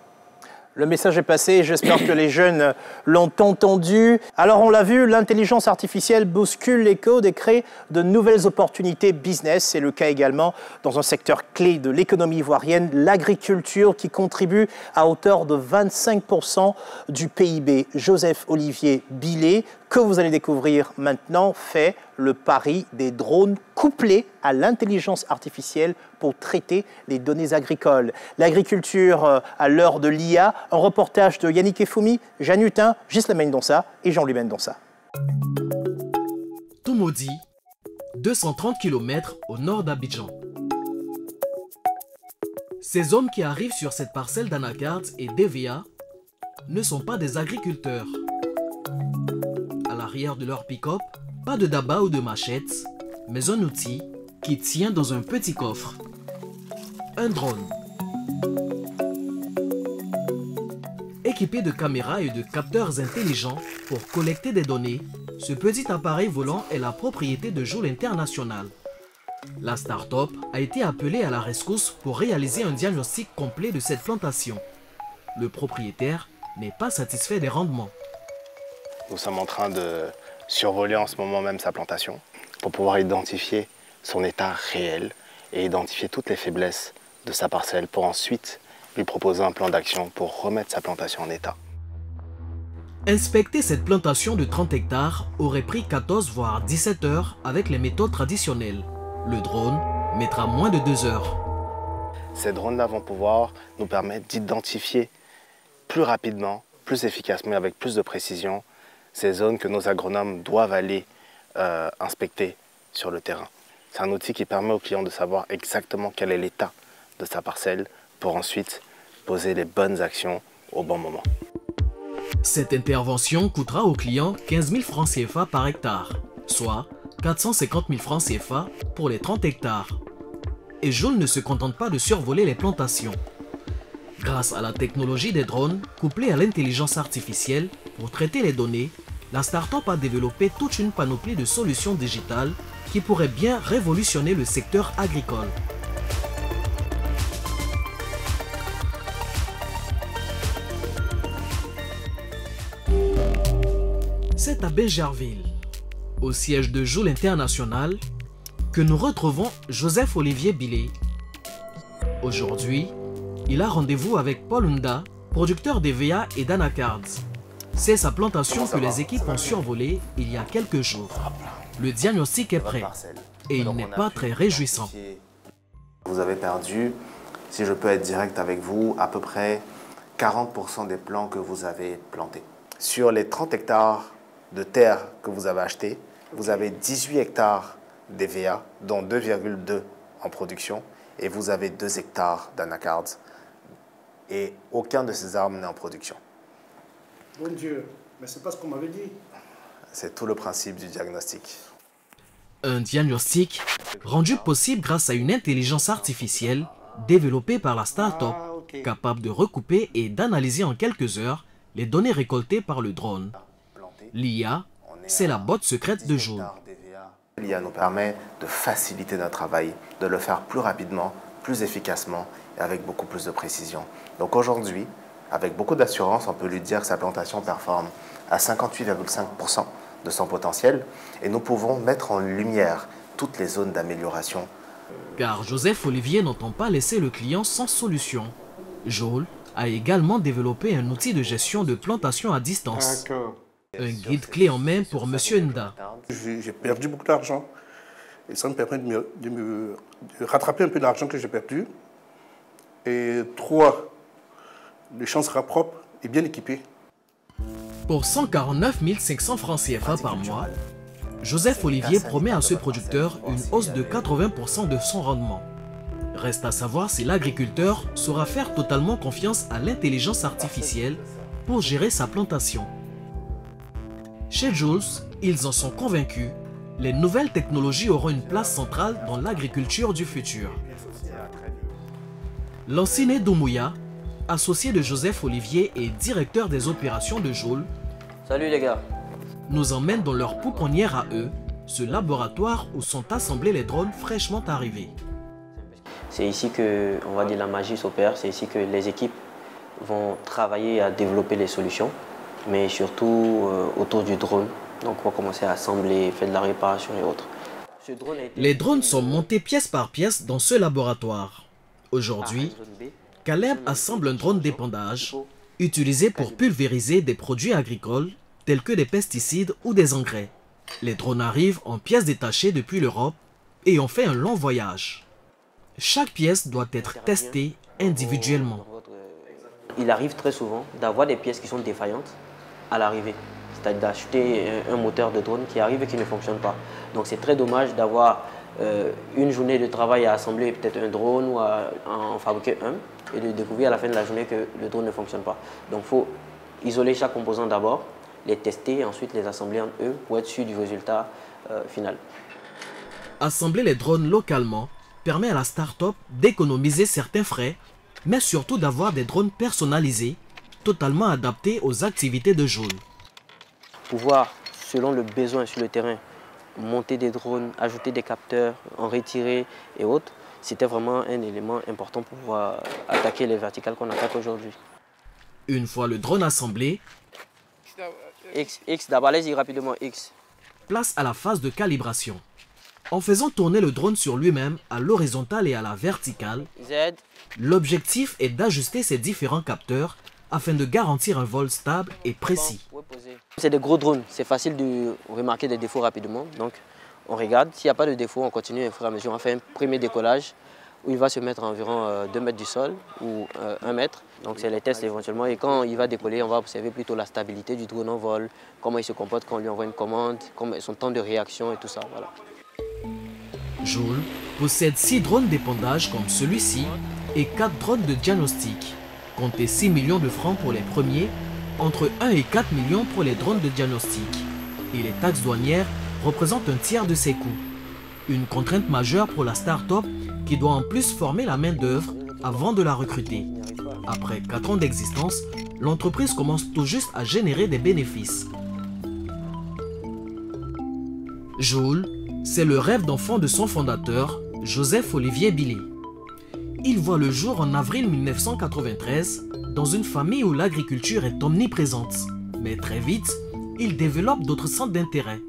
Le message est passé, j'espère que les jeunes l'ont entendu. Alors on l'a vu, l'intelligence artificielle bouscule les codes et crée de nouvelles opportunités business. C'est le cas également dans un secteur clé de l'économie ivoirienne, l'agriculture qui contribue à hauteur de 25% du PIB. Joseph Olivier Billet, que vous allez découvrir maintenant, fait le pari des drones couplés à l'intelligence artificielle pour traiter les données agricoles. L'agriculture à l'heure de l'IA, un reportage de Yannick Efoumi, Jeanne Hutin, Ghislaine Donsa et Jean-Louis Mendonça. Toumoudi, 230 km au nord d'Abidjan. Ces hommes qui arrivent sur cette parcelle d'Anacard et d'Evea ne sont pas des agriculteurs. À l'arrière de leur pick-up, pas de daba ou de machette, mais un outil qui tient dans un petit coffre. Un drone. Équipé de caméras et de capteurs intelligents pour collecter des données, ce petit appareil volant est la propriété de Joule International. La start-up a été appelée à la rescousse pour réaliser un diagnostic complet de cette plantation. Le propriétaire n'est pas satisfait des rendements. Nous sommes en train de survoler en ce moment même sa plantation pour pouvoir identifier son état réel et identifier toutes les faiblesses de sa parcelle pour ensuite lui proposer un plan d'action pour remettre sa plantation en état. Inspecter cette plantation de 30 hectares aurait pris 14 voire 17 heures avec les méthodes traditionnelles. Le drone mettra moins de 2 heures. Ces drones-là vont pouvoir nous permettre d'identifier plus rapidement, plus efficacement et avec plus de précision ces zones que nos agronomes doivent aller inspecter sur le terrain. C'est un outil qui permet au client de savoir exactement quel est l'état de sa parcelle pour ensuite poser les bonnes actions au bon moment. Cette intervention coûtera au client 15 000 francs CFA par hectare, soit 450 000 francs CFA pour les 30 hectares. Et Joule ne se contente pas de survoler les plantations. Grâce à la technologie des drones, couplée à l'intelligence artificielle pour traiter les données, la start-up a développé toute une panoplie de solutions digitales qui pourraient bien révolutionner le secteur agricole. C'est à Bingerville, au siège de Joule International, que nous retrouvons Joseph Olivier Billet. Aujourd'hui, il a rendez-vous avec Paul Nda, producteur d'EVA et d'anacards. C'est sa plantation que les équipes ont survolée il y a quelques jours. Le diagnostic est prêt et il n'est pas très réjouissant. Vous avez perdu, si je peux être direct avec vous, à peu près 40% des plants que vous avez plantés. Sur les 30 hectares de terre que vous avez achetés, vous avez 18 hectares d'EVA, dont 2,2 en production, et vous avez 2 hectares d'anacards, et aucun de ces arbres n'est en production. Bon Dieu, mais c'est pas ce qu'on m'avait dit. C'est tout le principe du diagnostic. Un diagnostic rendu possible grâce à une intelligence artificielle développée par la start-up, capable de recouper et d'analyser en quelques heures les données récoltées par le drone. L'IA, c'est la botte secrète de Joule. L'IA nous permet de faciliter notre travail, de le faire plus rapidement, plus efficacement et avec beaucoup plus de précision. Donc aujourd'hui, avec beaucoup d'assurance, on peut lui dire que sa plantation performe à 58,5% de son potentiel et nous pouvons mettre en lumière toutes les zones d'amélioration. Car Joseph Olivier n'entend pas laisser le client sans solution. Joule a également développé un outil de gestion de plantation à distance. Un guide clé en main pour M. Nda. J'ai perdu beaucoup d'argent et ça me permet de rattraper un peu l'argent que j'ai perdu. Et 3, le champ sera propre et bien équipé. Pour 149 500 francs CFA par mois, Joseph Olivier promet à ce producteur une hausse de 80% de son rendement. Reste à savoir si l'agriculteur saura faire totalement confiance à l'intelligence artificielle pour gérer sa plantation. Chez Joule, ils en sont convaincus, les nouvelles technologies auront une place centrale dans l'agriculture du futur. Lanciné Doumbouya, associé de Joseph Olivier et directeur des opérations de Joule, salut les gars, nous emmène dans leur pouponnière à eux, ce laboratoire où sont assemblés les drones fraîchement arrivés. C'est ici que, on va dire, la magie s'opère, c'est ici que les équipes vont travailler à développer les solutions, mais surtout autour du drone. Donc on va commencer à assembler, faire de la réparation et autres. Les drones sont montés pièce par pièce dans ce laboratoire. Aujourd'hui, Caleb assemble un drone d'épandage utilisé pour pulvériser des produits agricoles tels que des pesticides ou des engrais. Les drones arrivent en pièces détachées depuis l'Europe et ont fait un long voyage. Chaque pièce doit être testée individuellement. Il arrive très souvent d'avoir des pièces qui sont défaillantes à l'arrivée. C'est-à-dire d'acheter un moteur de drone qui arrive et qui ne fonctionne pas. Donc c'est très dommage d'avoir une journée de travail à assembler peut-être un drone ou à en fabriquer un et de découvrir à la fin de la journée que le drone ne fonctionne pas. Donc il faut isoler chaque composant d'abord, les tester et ensuite les assembler en eux pour être sûr du résultat final. Assembler les drones localement permet à la start-up d'économiser certains frais, mais surtout d'avoir des drones personnalisés, totalement adaptés aux activités de Joule. Pouvoir, selon le besoin sur le terrain, monter des drones, ajouter des capteurs, en retirer et autres, c'était vraiment un élément important pour pouvoir attaquer les verticales qu'on attaque aujourd'hui. Une fois le drone assemblé, X, d'abord allez-y rapidement, X. Place à la phase de calibration. En faisant tourner le drone sur lui-même à l'horizontale et à la verticale, Z. L'objectif est d'ajuster ces différents capteurs afin de garantir un vol stable et précis. C'est des gros drones, c'est facile de remarquer des défauts rapidement. Donc on regarde, s'il n'y a pas de défaut, on continue au fur et à mesure. On fait un premier décollage où il va se mettre à environ 2 mètres du sol ou 1 mètre. Donc c'est les tests éventuellement. Et quand il va décoller, on va observer plutôt la stabilité du drone en vol, comment il se comporte quand on lui envoie une commande, son temps de réaction et tout ça. Voilà. Joule possède 6 drones d'épandage comme celui-ci et 4 drones de diagnostic. Comptez 6 millions de francs pour les premiers, entre 1 et 4 millions pour les drones de diagnostic. Et les taxes douanières représentent un tiers de ces coûts. Une contrainte majeure pour la start-up qui doit en plus former la main-d'œuvre avant de la recruter. Après 4 ans d'existence, l'entreprise commence tout juste à générer des bénéfices. Joule, c'est le rêve d'enfant de son fondateur, Joseph Olivier Billy. Il voit le jour en avril 1993 dans une famille où l'agriculture est omniprésente. Mais très vite, il développe d'autres centres d'intérêt.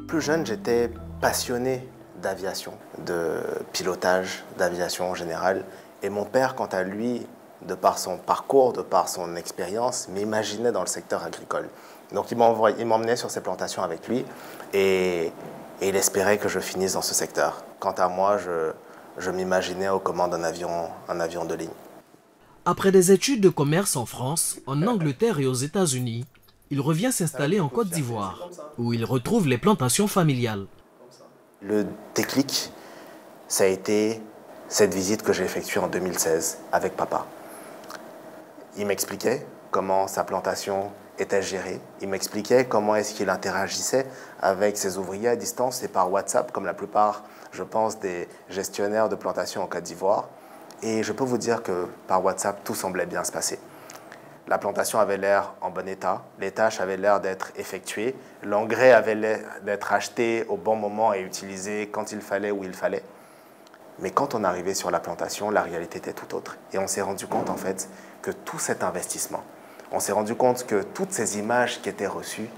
Plus jeune, j'étais passionné d'aviation, de pilotage, d'aviation en général. Et mon père, quant à lui, de par son parcours, de par son expérience, m'imaginait dans le secteur agricole. Donc il m'emmenait sur ses plantations avec lui et il espérait que je finisse dans ce secteur. Quant à moi, je m'imaginais aux commandes d'un avion de ligne. Après des études de commerce en France, en Angleterre et aux États-Unis, il revient s'installer en Côte d'Ivoire, où il retrouve les plantations familiales. Le déclic, ça a été cette visite que j'ai effectuée en 2016 avec papa. Il m'expliquait comment sa plantation était gérée. Il m'expliquait comment est-ce qu'il interagissait avec ses ouvriers à distance et par WhatsApp, comme la plupart, je pense, des gestionnaires de plantation en Côte d'Ivoire. Et je peux vous dire que par WhatsApp, tout semblait bien se passer. La plantation avait l'air en bon état, les tâches avaient l'air d'être effectuées, l'engrais avait l'air d'être acheté au bon moment et utilisé quand il fallait, où il fallait. Mais quand on arrivait sur la plantation, la réalité était tout autre. Et on s'est rendu compte en fait que tout cet investissement, on s'est rendu compte que toutes ces images qui étaient reçues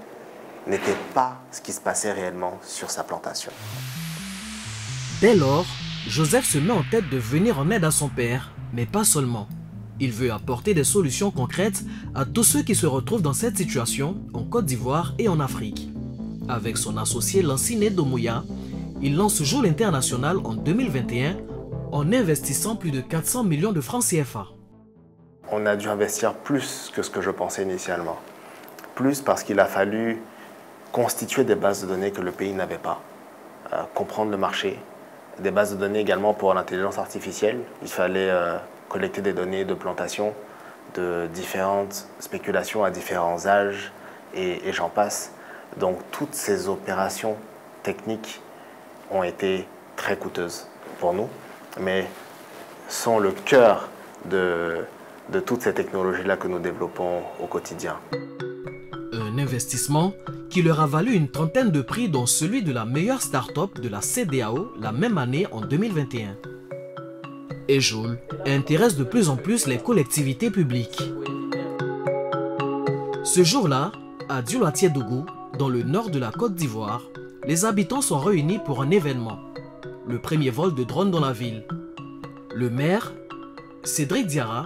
n'étaient pas ce qui se passait réellement sur sa plantation. Dès lors, Joseph se met en tête de venir en aide à son père, mais pas seulement. Il veut apporter des solutions concrètes à tous ceux qui se retrouvent dans cette situation en Côte d'Ivoire et en Afrique. Avec son associé Lanciné Domouya, il lance Joule International en 2021 en investissant plus de 400 millions de francs CFA. On a dû investir plus que ce que je pensais initialement. Plus parce qu'il a fallu constituer des bases de données que le pays n'avait pas, comprendre le marché, des bases de données également pour l'intelligence artificielle. Il fallait collecter des données de plantation, de différentes spéculations à différents âges et j'en passe. Donc toutes ces opérations techniques ont été très coûteuses pour nous, mais sont le cœur de toutes ces technologies-là que nous développons au quotidien. Un investissement qui leur a valu une trentaine de prix, dont celui de la meilleure start-up de la CEDEAO la même année en 2021. Et Joule intéresse de plus en plus les collectivités publiques. Ce jour-là, à Dioulatie-Dougou, dans le nord de la Côte d'Ivoire, les habitants sont réunis pour un événement, le premier vol de drone dans la ville. Le maire, Cédric Diarra,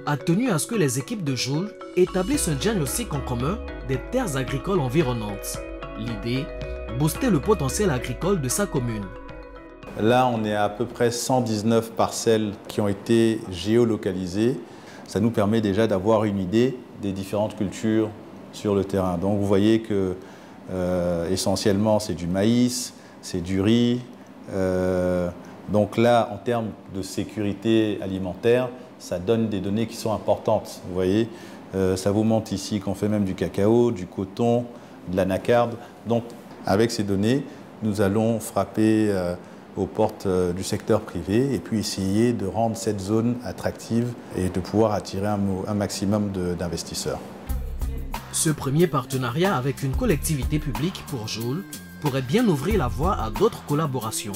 a tenu à ce que les équipes de Joule établissent un diagnostic en commun des terres agricoles environnantes. L'idée, booster le potentiel agricole de sa commune. Là, on est à peu près 119 parcelles qui ont été géolocalisées. Ça nous permet déjà d'avoir une idée des différentes cultures sur le terrain. Donc vous voyez que essentiellement c'est du maïs, c'est du riz. Donc là, en termes de sécurité alimentaire, ça donne des données qui sont importantes. Vous voyez, ça vous montre ici qu'on fait même du cacao, du coton, de l'anacarde. Donc avec ces données, nous allons frapper aux portes du secteur privé et puis essayer de rendre cette zone attractive et de pouvoir attirer un maximum d'investisseurs. Ce premier partenariat avec une collectivité publique pour Joule pourrait bien ouvrir la voie à d'autres collaborations.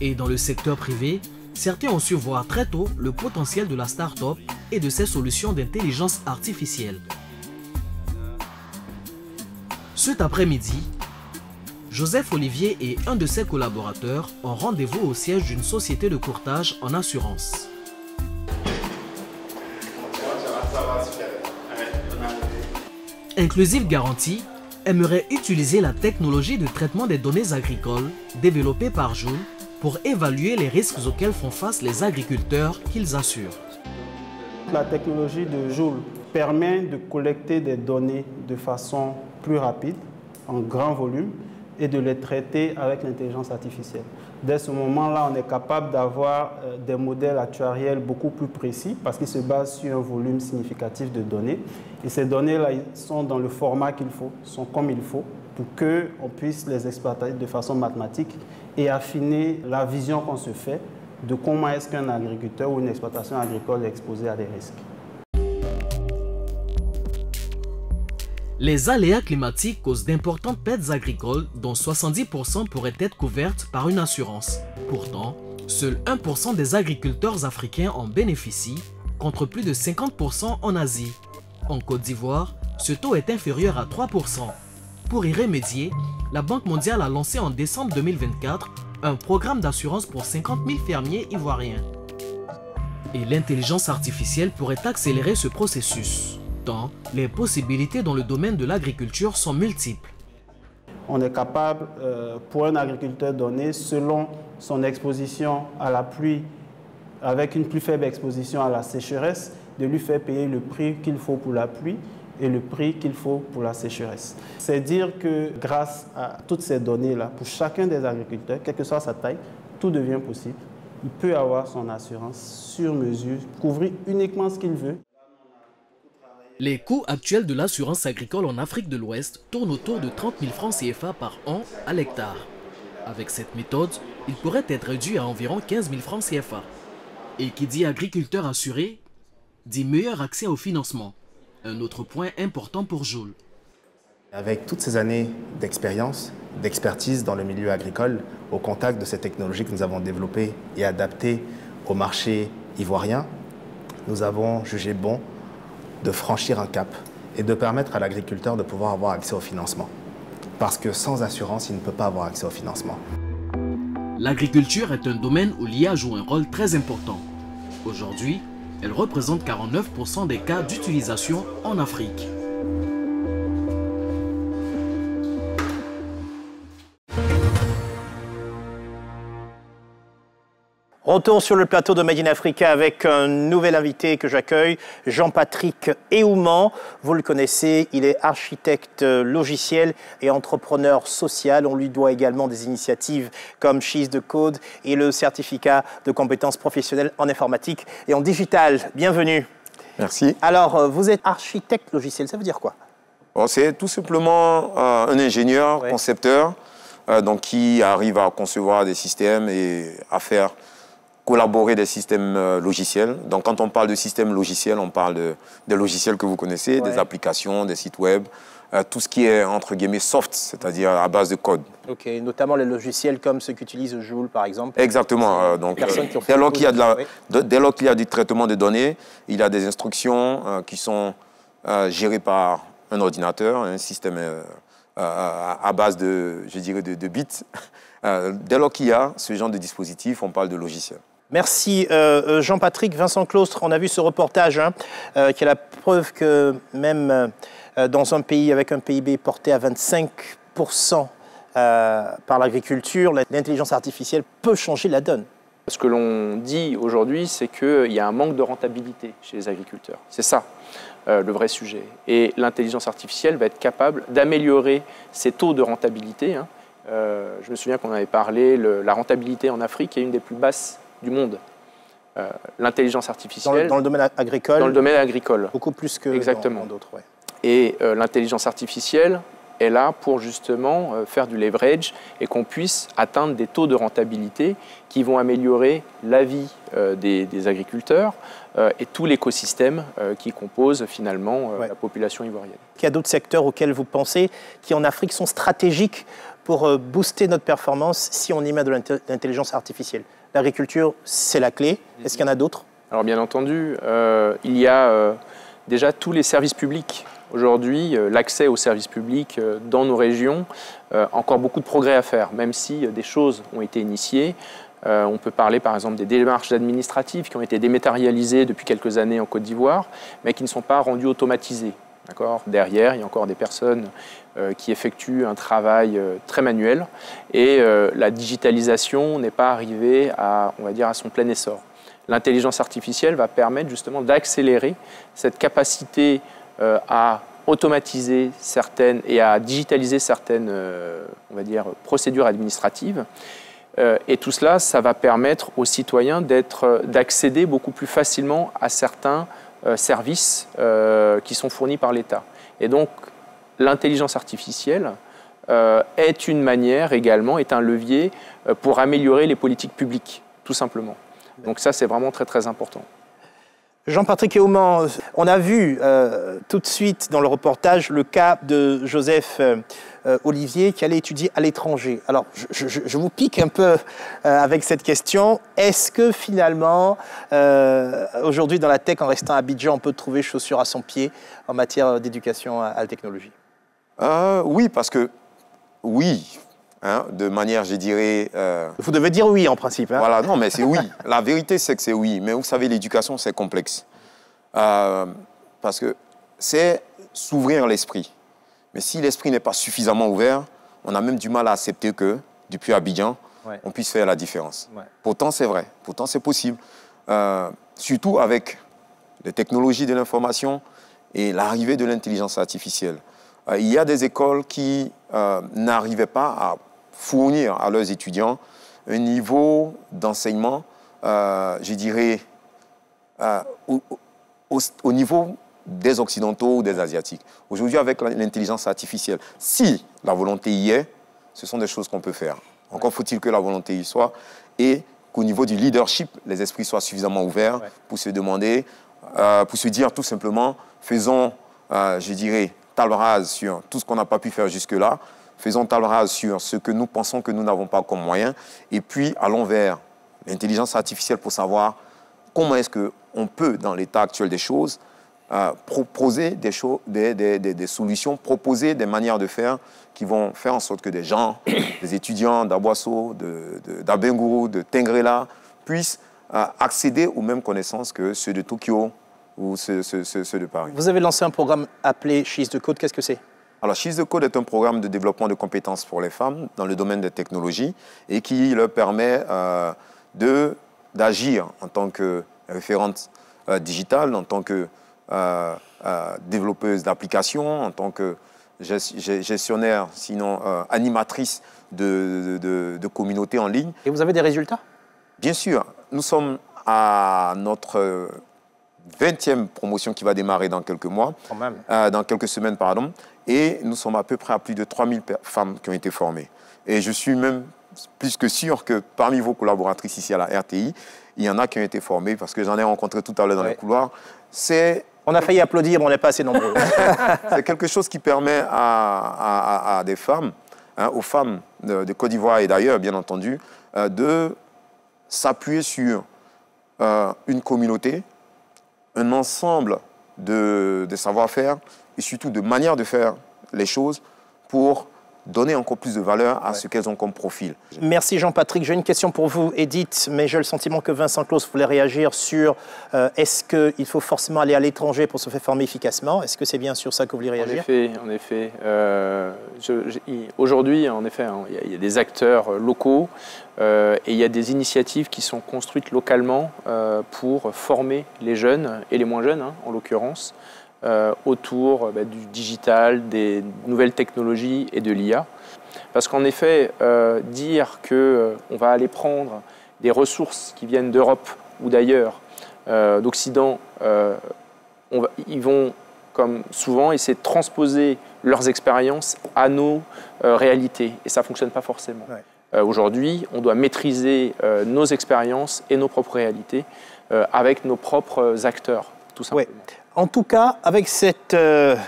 Et dans le secteur privé, certains ont su voir très tôt le potentiel de la start-up et de ses solutions d'intelligence artificielle. Cet après-midi, Joseph Olivier et un de ses collaborateurs ont rendez-vous au siège d'une société de courtage en assurance. Inclusive Garantie aimerait utiliser la technologie de traitement des données agricoles développée par Joule pour évaluer les risques auxquels font face les agriculteurs qu'ils assurent. La technologie de Joule permet de collecter des données de façon plus rapide, en grand volume, et de les traiter avec l'intelligence artificielle. Dès ce moment-là, on est capable d'avoir des modèles actuariels beaucoup plus précis parce qu'ils se basent sur un volume significatif de données. Et ces données-là sont dans le format qu'il faut, sont comme il faut, pour qu'on puisse les exploiter de façon mathématique et affiner la vision qu'on se fait de comment est-ce qu'un agriculteur ou une exploitation agricole est exposée à des risques. Les aléas climatiques causent d'importantes pertes agricoles dont 70% pourraient être couvertes par une assurance. Pourtant, seul 1% des agriculteurs africains en bénéficient, contre plus de 50% en Asie. En Côte d'Ivoire, ce taux est inférieur à 3%. Pour y remédier, la Banque mondiale a lancé en décembre 2024 un programme d'assurance pour 50 000 fermiers ivoiriens. Et l'intelligence artificielle pourrait accélérer ce processus. Tant les possibilités dans le domaine de l'agriculture sont multiples. On est capable, pour un agriculteur donné, selon son exposition à la pluie, avec une plus faible exposition à la sécheresse, de lui faire payer le prix qu'il faut pour la pluie et le prix qu'il faut pour la sécheresse. C'est dire que grâce à toutes ces données-là, pour chacun des agriculteurs, quelle que soit sa taille, tout devient possible. Il peut avoir son assurance sur mesure, couvrir uniquement ce qu'il veut. Les coûts actuels de l'assurance agricole en Afrique de l'Ouest tournent autour de 30 000 francs CFA par an à l'hectare. Avec cette méthode, il pourrait être réduit à environ 15 000 francs CFA. Et qui dit agriculteur assuré, dit meilleur accès au financement. Un autre point important pour Joule. Avec toutes ces années d'expérience, d'expertise dans le milieu agricole, au contact de ces technologies que nous avons développées et adaptées au marché ivoirien, nous avons jugé bon de franchir un cap et de permettre à l'agriculteur de pouvoir avoir accès au financement. Parce que sans assurance, il ne peut pas avoir accès au financement. L'agriculture est un domaine où l'IA joue un rôle très important. Aujourd'hui, elle représente 49% des cas d'utilisation en Afrique. Retour sur le plateau de Made in Africa avec un nouvel invité que j'accueille, Jean-Patrick Ehouman. Vous le connaissez, il est architecte logiciel et entrepreneur social. On lui doit également des initiatives comme She's the Code et le certificat de compétences professionnelles en informatique et en digital. Bienvenue. Merci. Alors, vous êtes architecte logiciel, ça veut dire quoi? Bon, c'est tout simplement un ingénieur, concepteur, donc qui arrive à concevoir des systèmes et à faire collaborer des systèmes logiciels. Donc quand on parle de systèmes logiciels, on parle des logiciels que vous connaissez, des applications, des sites web, tout ce qui est entre guillemets soft, c'est-à-dire à base de code. Ok, notamment les logiciels comme ceux qu'utilise Joule par exemple. Exactement. Donc dès lors qu'il y a du traitement de données, il y a des instructions qui sont gérées par un ordinateur, un système à base de, je dirais, de bits. Dès lors qu'il y a ce genre de dispositif, on parle de logiciel. Merci Jean-Patrick. Vincent Claustre, on a vu ce reportage qui est la preuve que même dans un pays avec un PIB porté à 25% par l'agriculture, l'intelligence artificielle peut changer la donne. Ce que l'on dit aujourd'hui, c'est qu'il y a un manque de rentabilité chez les agriculteurs. C'est ça le vrai sujet. Et l'intelligence artificielle va être capable d'améliorer ces taux de rentabilité. Je me souviens qu'on avait parlé, la rentabilité en Afrique est une des plus basses du monde. L'intelligence artificielle... Dans le domaine agricole. Dans le domaine agricole. Beaucoup plus que exactement. Dans d'autres, ouais. Et l'intelligence artificielle est là pour justement faire du leverage et qu'on puisse atteindre des taux de rentabilité qui vont améliorer la vie des agriculteurs et tout l'écosystème qui compose finalement la population ivoirienne. Il y a d'autres secteurs auxquels vous pensez qui en Afrique sont stratégiques pour booster notre performance si on y met de l'intelligence artificielle? L'agriculture, c'est la clé. Est-ce qu'il y en a d'autres? Alors bien entendu, il y a déjà tous les services publics. Aujourd'hui, l'accès aux services publics dans nos régions, encore beaucoup de progrès à faire, même si des choses ont été initiées. On peut parler par exemple des démarches administratives qui ont été dématérialisées depuis quelques années en Côte d'Ivoire, mais qui ne sont pas rendues automatisées. Derrière, il y a encore des personnes qui effectuent un travail très manuel et la digitalisation n'est pas arrivée à, on va dire, à son plein essor. L'intelligence artificielle va permettre justement d'accélérer cette capacité à automatiser certaines et à digitaliser certaines, on va dire, procédures administratives. Et tout cela, ça va permettre aux citoyens d'accéder beaucoup plus facilement à certains services qui sont fournis par l'État. Et donc, l'intelligence artificielle est une manière également, est un levier pour améliorer les politiques publiques, tout simplement. Donc ça, c'est vraiment très, très important. Jean-Patrick Héouman, on a vu tout de suite dans le reportage le cas de Joseph Olivier qui allait étudier à l'étranger. Alors, je vous pique un peu avec cette question. Est-ce que finalement, aujourd'hui dans la tech, en restant à Abidjan, on peut trouver chaussure à son pied en matière d'éducation à la technologie? Oui, parce que oui. Hein, de manière, je dirais... Vous devez dire oui, en principe. Hein. Voilà, non, mais c'est oui. La vérité, c'est que c'est oui. Mais vous savez, l'éducation, c'est complexe. Parce que c'est s'ouvrir l'esprit. Mais si l'esprit n'est pas suffisamment ouvert, on a même du mal à accepter que, depuis Abidjan, on puisse faire la différence. Pourtant, c'est vrai. Pourtant, c'est possible. Surtout avec les technologies de l'information et l'arrivée de l'intelligence artificielle. Il y a des écoles qui n'arrivaient pas à fournir à leurs étudiants un niveau d'enseignement, je dirais, au niveau des Occidentaux ou des Asiatiques. Aujourd'hui, avec l'intelligence artificielle, si la volonté y est, ce sont des choses qu'on peut faire. Encore faut-il que la volonté y soit et qu'au niveau du leadership, les esprits soient suffisamment ouverts pour se demander, pour se dire tout simplement, faisons, je dirais, table rase sur tout ce qu'on n'a pas pu faire jusque-là, faisons table rase sur ce que nous pensons que nous n'avons pas comme moyen, et puis allons vers l'intelligence artificielle pour savoir comment est-ce qu'on peut, dans l'état actuel des choses, proposer des solutions, proposer des manières de faire qui vont faire en sorte que des gens, des étudiants d'Aboasso, d'Abengourou, de Tengrela, puissent accéder aux mêmes connaissances que ceux de Tokyo ou ceux de Paris. Vous avez lancé un programme appelé She's the Code. Qu'est-ce que c'est? Alors, She's the Code est un programme de développement de compétences pour les femmes dans le domaine des technologies et qui leur permet d'agir en tant que référente digitale, en tant que développeuse d'applications, en tant que gestionnaire, sinon animatrice de communautés en ligne. Et vous avez des résultats? Bien sûr. Nous sommes à notre 20e promotion qui va démarrer dans quelques mois, dans quelques semaines, pardon. Et nous sommes à peu près à plus de 3000 femmes qui ont été formées. Et je suis même plus que sûr que parmi vos collaboratrices ici à la RTI, il y en a qui ont été formées, parce que j'en ai rencontré tout à l'heure dans les couloirs. On a failli applaudir, mais on n'est pas assez nombreux. C'est quelque chose qui permet à des femmes, aux femmes de Côte d'Ivoire et d'ailleurs, bien entendu, de s'appuyer sur une communauté, un ensemble de savoir-faire et surtout de manières de faire les choses pour donner encore plus de valeur à ce qu'elles ont comme profil. Merci Jean-Patrick. J'ai une question pour vous, Edith, mais j'ai le sentiment que Vincent Claus voulait réagir sur est-ce qu'il faut forcément aller à l'étranger pour se faire former efficacement? Est-ce que c'est bien sur ça que vous voulez réagir? En effet. Aujourd'hui, en effet, il y a des acteurs locaux et il y a des initiatives qui sont construites localement pour former les jeunes et les moins jeunes, en l'occurrence, autour du digital, des nouvelles technologies et de l'IA. Parce qu'en effet, dire qu'on va aller prendre des ressources qui viennent d'Europe ou d'ailleurs, d'Occident, ils vont, comme souvent, essayer de transposer leurs expériences à nos réalités. Et ça ne fonctionne pas forcément. Aujourd'hui, on doit maîtriser nos expériences et nos propres réalités avec nos propres acteurs, tout simplement. En tout cas, avec cette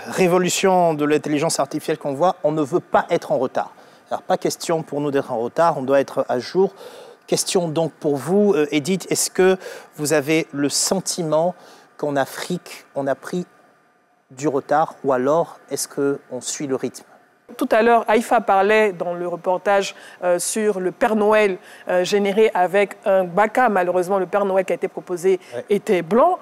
révolution de l'intelligence artificielle qu'on voit, on ne veut pas être en retard. Alors, pas question pour nous d'être en retard, on doit être à jour. Question donc pour vous, Edith, est-ce que vous avez le sentiment qu'en Afrique, on a pris du retard ou alors est-ce qu'on suit le rythme? Tout à l'heure, Haïfa parlait dans le reportage sur le Père Noël généré avec un baka. Malheureusement, le Père Noël qui a été proposé était blanc.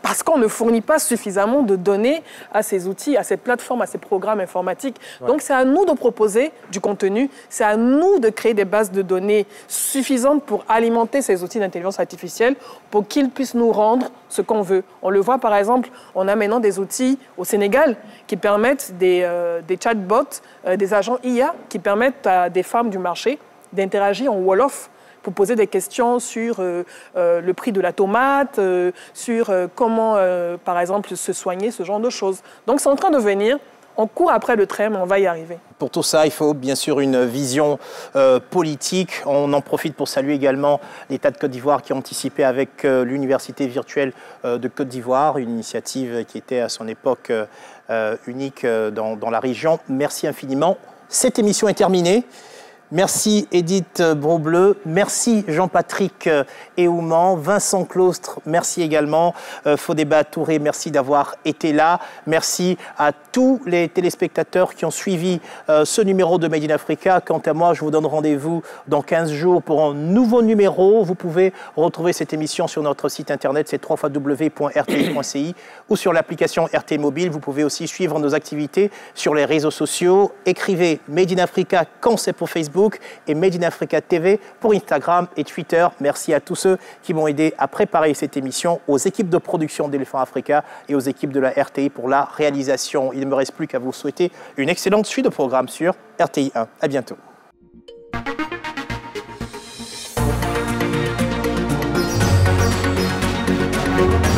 parce qu'on ne fournit pas suffisamment de données à ces outils, à ces plateformes, à ces programmes informatiques. Ouais. Donc, c'est à nous de proposer du contenu, c'est à nous de créer des bases de données suffisantes pour alimenter ces outils d'intelligence artificielle pour qu'ils puissent nous rendre ce qu'on veut. On le voit, par exemple, on a maintenant des outils au Sénégal qui permettent des chatbots, des agents IA qui permettent à des femmes du marché d'interagir en Wolof pour poser des questions sur le prix de la tomate, sur comment, par exemple, se soigner, ce genre de choses. Donc, c'est en train de venir. On court après le train, mais on va y arriver. Pour tout ça, il faut bien sûr une vision politique. On en profite pour saluer également l'État de Côte d'Ivoire qui a anticipé avec l'Université virtuelle de Côte d'Ivoire, une initiative qui était à son époque unique dans la région. Merci infiniment. Cette émission est terminée. Merci Edith Broubleu, merci Jean-Patrick Eouman, Vincent Claustre, merci également, Fodéba Touré, merci d'avoir été là. Merci à tous les téléspectateurs qui ont suivi ce numéro de Made in Africa. Quant à moi, je vous donne rendez-vous dans 15 jours pour un nouveau numéro. Vous pouvez retrouver cette émission sur notre site internet, c'est www.rti.ci ou sur l'application RTI Mobile. Vous pouvez aussi suivre nos activités sur les réseaux sociaux. Écrivez Made in Africa quand c'est pour Facebook et Made in Africa TV pour Instagram et Twitter. Merci à tous ceux qui m'ont aidé à préparer cette émission, aux équipes de production d'Éléphant Africa et aux équipes de la RTI pour la réalisation. Il ne me reste plus qu'à vous souhaiter une excellente suite de programmes sur RTI 1. À bientôt. Thank you.